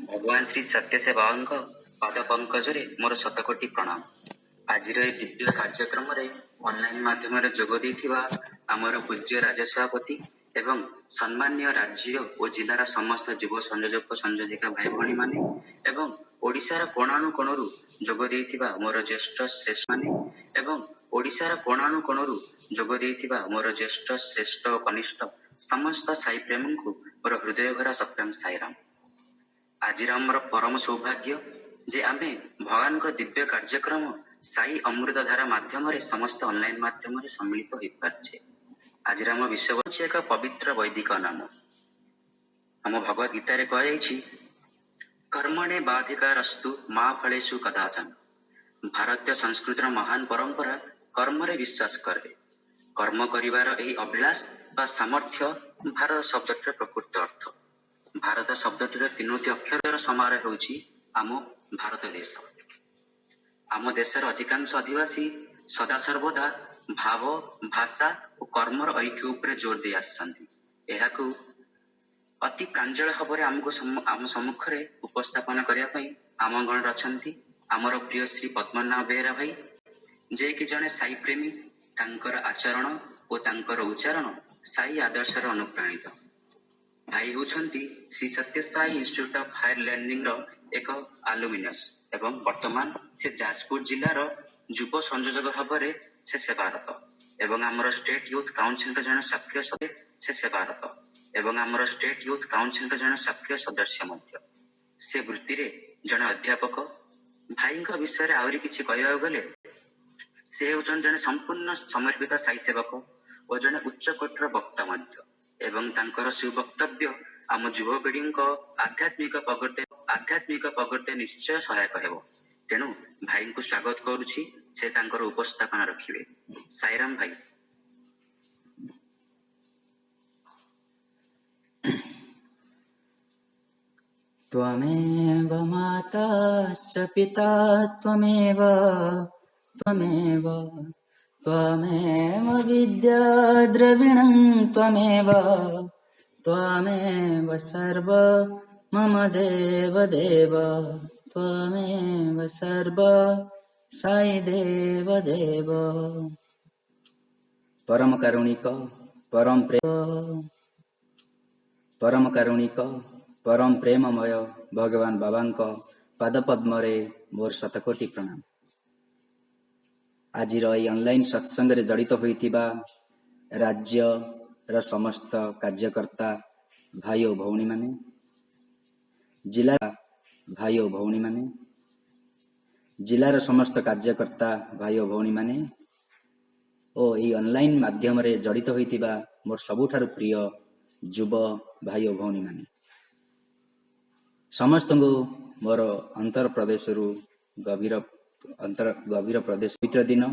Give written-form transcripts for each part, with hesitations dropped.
भगवान श्री सत्यसे बाबा पाद पंकजरे मोर शतकोटी प्रणाम। आज दिव्य कार्यक्रम ऑनलाइन माध्यम जोग देथिबा आमर पूज्य राजसभापति एवं सम्मान्य राज्य और जिलार समस्त युव संयोजक संयोजिका भाई भणी माने एवं ओडिशार कोणानुकोणरू जोग देथिबा मोर ज्येष्ठ श्रेष्ठ माने एवं ओडिशार कोणानुकोणरू जोग देथिबा मोर ज्येष्ठ श्रेष्ठ कनिष्ठ समस्त साई प्रेमी को मोर हृदय भरा सत्यम साईराम। आज परम सौभाग्य जे आमे भगवान को दिव्य कार्यक्रम साई अमृत धारा माध्यम समस्त ऑनलाइन माध्यम सम्मिलित हो पारे। आज विषय होछि एक पवित्र वैदिक नाम। हम भगवद गीता रे कहि कर्मणे बाधिकारस्तु मा फलेषु कदाचन। भारतीय संस्कृतिर महान परंपरा कर्म रे विश्वास करे। कर्म करिवार एही अभिलाष बा सामर्थ्य भारत शब्दटर प्रकृत अर्थ। भारत शब्दटीर तीनोटी अक्षर समारोह होछि आम भारत देश। आम देशर अधिकांश आदिवासी सदा सर्वदा भाव भाषा और कर्मर ऐक्य उपरे जोर दे आछंती। एहाकु अति प्रांजल भाव आमको आम सम्मुख रे उपस्थापन करिया पई आम गण रछंती आमर प्रिय श्री पद्मनाभ बेहेरा भाई, जे कि जने साई प्रेमी। तांकर आचरण और तांकर उच्चारण साई आदर्शर अनुप्राणित। भाई होछंती Shri Sathya Sai institute of higher learning रो एक आलुमिनस एवं वर्तमान से जाजपुर जिलार युव संयोजक भाव से सेवारत एवं आमर स्टेट यूथ काउंसिल जन सक्रिय सदस्य से सेवारत एवं आमर स्टेट यूथ काउंसिल जन सक्रिय सदस्य मध्य से वृत्ति रे जन अध्यापक। भाई विषय आहरी किछि कहबा गले से होचन जने संपूर्ण समर्पित साई सेवक और जने उच्च कोटर वक्ता मध्य एवं तांकर सुवक्तव्य आम युवपीढ़ी आध्यात्मिक प्रगटे निश्चय सहायक हेबो। तेणु भाई को स्वागत करुछि, से तांकर उपस्थापना रखिबे। साईराम भाई। त्वमेव माता च पिता त्वमेव त्वमेव त्वमेव विद्या द्रविणं त्वमेव त्वमेव सर्व मम देव देव त्वमेव सर्व साई देव देव। परम कारुणिक परम प्रेममय भगवान बाबांक पाद पद्मरे मोर शतकोटी प्रणाम। आज ऑनलाइन सत्संग रे जड़ित होइतिबा राज्य र समस्त कार्यकर्ता भाई और भौणी माने, जिला भाई और भौणी माने, जिलार समस्त कार्यकर्ता भाई और भौणी माने और ई ऑनलाइन माध्यम रे जड़ित होइतिबा मोर सबुठारु प्रिय युव भाई और भौणी माने, समस्त को मोर अंतर प्रदेश गभीर प्रदेश पवित्र दिन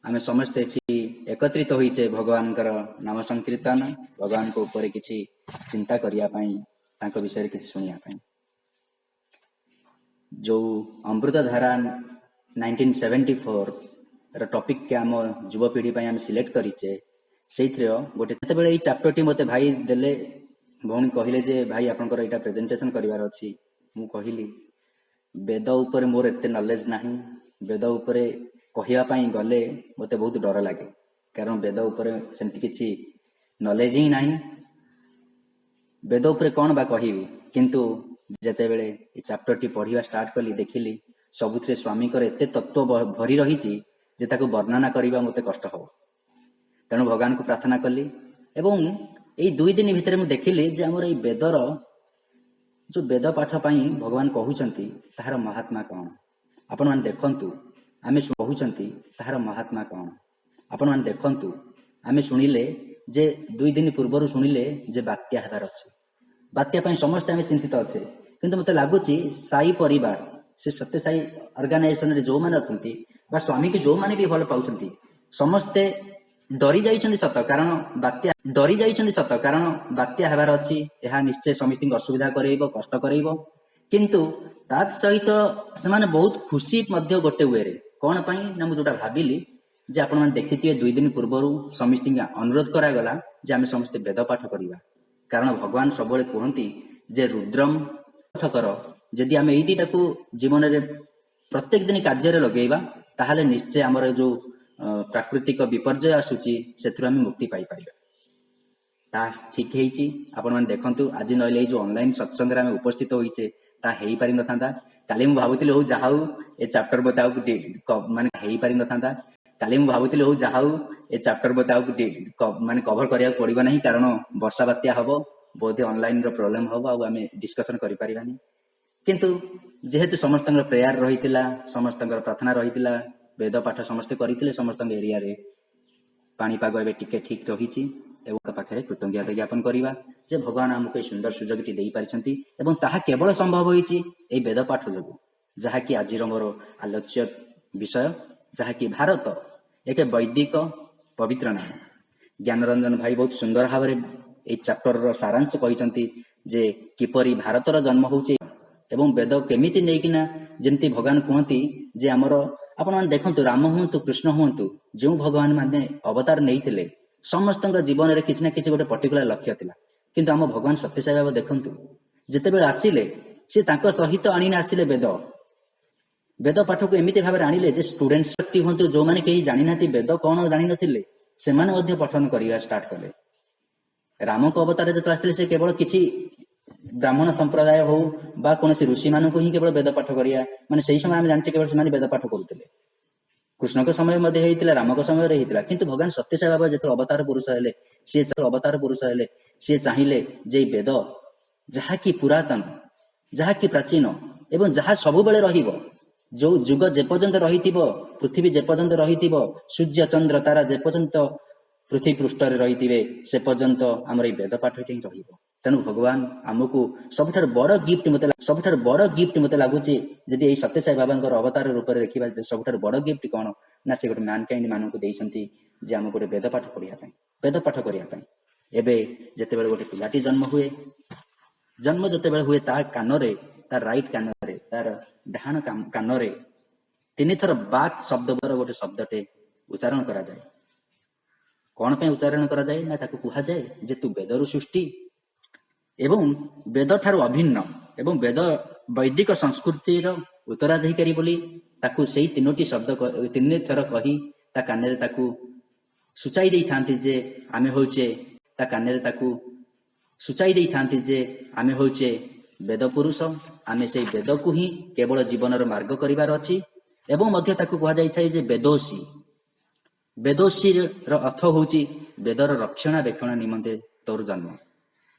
आम समस्ते एकत्रित होइचे भगवान नाम संकीर्तन, भगवान को ऊपर किछि चिंता करिया पई, तांको विषय किछि सुनिया पई। जो अमृत धारा 1974 र टॉपिक के आम युवपीढ़ी पई आम सिलेक्ट करिचे, सेइथ्रे गोटे जेतेबेले ई चैप्टर टी मते भाई देले, भौणी कहिले जे भाई आपनकर एटा प्रेजेंटेशन करिवार अछि। मु कहिली वेद ऊपर मोर एते नॉलेज नाही, वेद ऊपर कहिया पई गले मते बहुत डर लागे, कारण वेद ऊपर सेमति किछि नॉलेज ही नाही। वेद ऊपर कोन बा कहिबी, किंतु जेतेबेले ई चैप्टर टी पढिवा स्टार्ट कली, देखिली सबुथरे स्वामी कर एते तत्व भरी रहिछि जे ताको वर्णना करिबा मते कष्ट हो। तेणु भगवान को प्रार्थना कली एवं एई 2 दिन भितर मु देखिली जे हमर एई वेदर जो वेद पाठ पाई भगवान कहउचंती ताहार महात्मा कौन। आपण मान देखंतु आमे कहउचंती ताहार महात्मा कौन। आपण मान देखंतु आमे सुनिले जे 2 दिन पूर्वरु सुनिले जे बात्या हेबार अछि। बात्या पाई समस्त आमे चिंतित अछि, किंतु मते लागुची साई परिवार से सत्य साई ऑर्गेनाइजेशन रे जो माने अछंती बा स्वामी के जो माने भी भल पाउचंती, समस्ते डरी जाइछन्ति सत, कारण बात्या हेबार अछि। एहा निश्चय समिति असुविधा करैबो, कष्ट करैबो, किंतु तात सहित सेमाने बहुत खुशी मध्य गोटे वे रे कोन पई ना मु जोटा भाबिली जे आपण मान देखिथिए 2 दिन पूर्वरु समिति अनुरोध करा गला जे आमे समस्त वेद पाठ करिवा, कारण भगवान सबले कहंती जे रुद्रम ଠକର ଯଦି ଆମେ ଏଇ ଦିଟାକୁ ଜୀବନରେ ପ୍ରତ୍ୟେକ ଦିନ କାର୍ଯ୍ୟରେ ଲଗେଇବା ତାହେଲେ ନିଶ୍ଚୟ ଆମର ଯୋଉ ପ୍ରାକୃତିକ ବିପର୍ଯ୍ୟୟ ଆସୁଛି ସେଥିରୁ ଆମେ ମୁକ୍ତି ପାଇପାରିବା। ତାହା ଠିକ ହେଇଛି। ଆପଣମାନେ ଦେଖନ୍ତୁ ଆଜି ନହେଲେ ଏଇ ଯୋଉ ଅନଲାଇନ ସତ୍ସଙ୍ଗରେ ଆମେ ଉପସ୍ଥିତ ହୋଇଛେ ତାହା ହେଇପାରିନଥାନ୍ତା। କାଲି ମୁଁ ଭାବୁଥିଲି ହଉ ଯାହା ହଉ ଏ ଚାପ୍ଟର ବୋଧେ ଆଉ ମାନେ ହେଇପାରିନଥାନ୍ତା। କାଲି ମୁଁ ଭାବୁଥିଲି ହଉ ଯାହା ହଉ ଏ ଚାପ୍ଟର ବୋଧେ ଆଉ ମାନେ କଭର କରିବାକୁ ପଡିବ ନାହିଁ, କାରଣ ବର୍ଷା ବାତ୍ୟା ହବ, ବୋଧେ ଅନଲାଇନ ର ପ୍ରୋବ୍ଲେମ ହବ, ଆଉ ଆମେ ଡିସ୍କସନ କରିପାରିବାନି। କିନ୍ତୁ ଯେହେତୁ ସମସ୍ତଙ୍କର ପ୍ରେୟାର ରହିଥିଲା, ସମସ୍ତଙ୍କର ପ୍ରାର୍ଥନା ରହିଥିଲା, ବେଦ ପାଠ ସମସ୍ତେ କରିଥିଲେ, ସମସ୍ତଙ୍କ ଏରିଆରେ ପାଣିପାଗ ଏବେ ଟିକେ ଠିକ ରହିଛି ଏବଂ ପାଖରେ କୃତଜ୍ଞତା ଜ୍ଞାପନ କରିବା ଯେ ଭଗବାନ ଆମକୁ ଏହି ସୁନ୍ଦର ସୁଯୋଗଟି ଦେଇପାରିଛନ୍ତି ଏବଂ ତାହା କେବଳ ସମ୍ଭବ ହୋଇଛି ଏହି ବେଦ ପାଠ ଯୋଗୁଁ, ଯାହାକି ଆଜିର ମୋର ଆଲୋଚ୍ୟ ବିଷୟ, ଯାହାକି ଭାରତ ଏକ ବୈଦିକ ପବିତ୍ର ନାମ। ଜ୍ଞାନରଞ୍ଜନ ଭାଇ ବହୁତ ସୁନ୍ଦର ଭାବରେ ଏହି ଚାପ୍ଟରର ସାରାଂଶ କହିଛନ୍ତି ଯେ କିପରି ଭାରତର ଜନ୍ମ ହେଉଛି ଏବଂ ବେଦ କେମିତି ନେଇକିନା, ଯେମିତି ଭଗବାନ କୁହନ୍ତି ଯେ ଆମର ଆପଣମାନେ ଦେଖନ୍ତୁ ରାମ ହୁଅନ୍ତୁ କୃଷ୍ଣ ହୁଅନ୍ତୁ, ଯେଉଁ ଭଗବାନ ମାନେ ଅବତାର ନେଇଥିଲେ ସମସ୍ତଙ୍କ ଜୀବନରେ କିଛି ନା କିଛି ଗୋଟେ ପର୍ଟିକୁଲାର ଲକ୍ଷ୍ୟ ଥିଲା। କିନ୍ତୁ ଆମ ଭଗବାନ ସତ୍ୟସାଇ ବାବା ଦେଖନ୍ତୁ ଯେତେବେଳେ ଆସିଲେ ସେ ତାଙ୍କ ସହିତ ଆଣିନା ଆସିଲେ ବେଦ ପାଠକୁ ଏମିତି ଭାବରେ ଆଣିଲେ ଯେ ଷ୍ଟୁଡେଣ୍ଟ ବ୍ୟକ୍ତି ହୁଅନ୍ତୁ, ଯୋଉମାନେ କେହି ଜାଣିନାହାନ୍ତି ବେଦ କଣ ଜାଣିନଥିଲେ, ସେମାନେ ମଧ୍ୟ ପଠନ କରିବା ଷ୍ଟାର୍ଟ କଲେ। ରାମଙ୍କ ଅବତାରରେ ଯେତେବେଳେ ଆସିଥିଲେ ସେ କେବଳ କିଛି ବ୍ରାହ୍ମଣ ସମ୍ପ୍ରଦାୟ ହଉ ବା କୌଣସି ଋଷି ମାନଙ୍କୁ ହିଁ କେବଳ ବେଦ ପାଠ କରିବା, ମାନେ ସେଇ ସମୟ ଆମେ ଜାଣିଛେ କେବଳ ସେମାନେ ବେଦ ପାଠ କରୁଥିଲେ। କୃଷ୍ଣଙ୍କ ସମୟ ମଧ୍ୟ ହେଇଥିଲା, ରାମଙ୍କ ସମୟରେ ହେଇଥିଲା, କିନ୍ତୁ ଭଗବାନ ସତ୍ୟସାଇ ବାବା ଯେତେବେଳେ ଅବତାର ପୁରୁଷ ହେଲେ ସିଏ ଚାହିଁଲେ ଯେ ବେଦ ଯାହାକି ପୁରାତନ, ଯାହାକି ପ୍ରାଚୀନ ଏବଂ ଯାହା ସବୁବେଳେ ରହିବ, ଯୋଉ ଯୁଗ ଯେପର୍ଯ୍ୟନ୍ତ ରହିଥିବ, ପୃଥିବୀ ଯେପର୍ଯ୍ୟନ୍ତ ରହିଥିବ, ସୂର୍ଯ୍ୟ ଚନ୍ଦ୍ର ତାରା ଯେପର୍ଯ୍ୟନ୍ତ ପୃଥିବୀ ପୃଷ୍ଠରେ ରହିଥିବେ, ସେ ପର୍ଯ୍ୟନ୍ତ ଆମର ଏଇ ବେଦ ପାଠଟି ହିଁ ରହିବ। ତେଣୁ ଭଗବାନ ଆମକୁ ସବୁଠାରୁ ବଡ ଗିଫ୍ଟ ମତେ ଲାଗୁଛି, ଯଦି ଏଇ ସତ୍ୟସାଇ ବାବାଙ୍କର ଅବତାର ରୂପରେ ଦେଖିବା, ସବୁଠାରୁ ବଡ ଗିଫ୍ଟ କଣ ନା ସେ ଗୋଟେ ମ୍ୟାନକାଇଣ୍ଡ ମାନଙ୍କୁ ଦେଇଛନ୍ତି ଯେ ଆମକୁ ଗୋଟେ ବେଦ ପାଠ ପଢିବା ପାଇଁ, ବେଦ ପାଠ କରିବା ପାଇଁ। ଏବେ ଯେତେବେଳେ ଗୋଟେ ପିଲାଟି ଜନ୍ମ ଯେତେବେଳେ ହୁଏ ତା କାନରେ, ତା ରାଇଟ କାନରେ, ତାର ଡାହାଣ କାନରେ 3 ଥର ବାକ୍ ଶବ୍ଦର ଗୋଟେ ଶବ୍ଦଟେ ଉଚ୍ଚାରଣ କରାଯାଏ। କଣ ପାଇଁ ଉଚ୍ଚାରଣ କରାଯାଏ ନା ତାକୁ କୁହାଯାଏ ଯେ ତୁ ବେଦରୁ ସୃଷ୍ଟି ଏବଂ ବେଦ ଠାରୁ ଅଭିନ୍ନ ଏବଂ ବେଦ ବୈଦିକ ସଂସ୍କୃତିର ଉତ୍ତରାଧିକାରୀ ବୋଲି ତାକୁ ସେଇ 3ଟି ଶବ୍ଦ 3 ଥର କହି ତା କାନରେ ତାକୁ ସୂଚାଇ ଦେଇଥାନ୍ତି ଯେ ଆମେ ହଉଛେ, ତା କାନରେ ତାକୁ ସୂଚାଇ ଦେଇଥାନ୍ତି ଯେ ଆମେ ହଉଛେ ବେଦ ପୁରୁଷ, ଆମେ ସେଇ ବେଦକୁ ହିଁ କେବଳ ଜୀବନର ମାର୍ଗ କରିବାର ଅଛି। ଏବଂ ମଧ୍ୟ ତାକୁ କୁହାଯାଇଥାଏ ଯେ ବେଦୋଷୀର ଅର୍ଥ ହଉଛି ବେଦର ରକ୍ଷଣାବେକ୍ଷଣ ନିମନ୍ତେ ତୋର ଜନ୍ମ।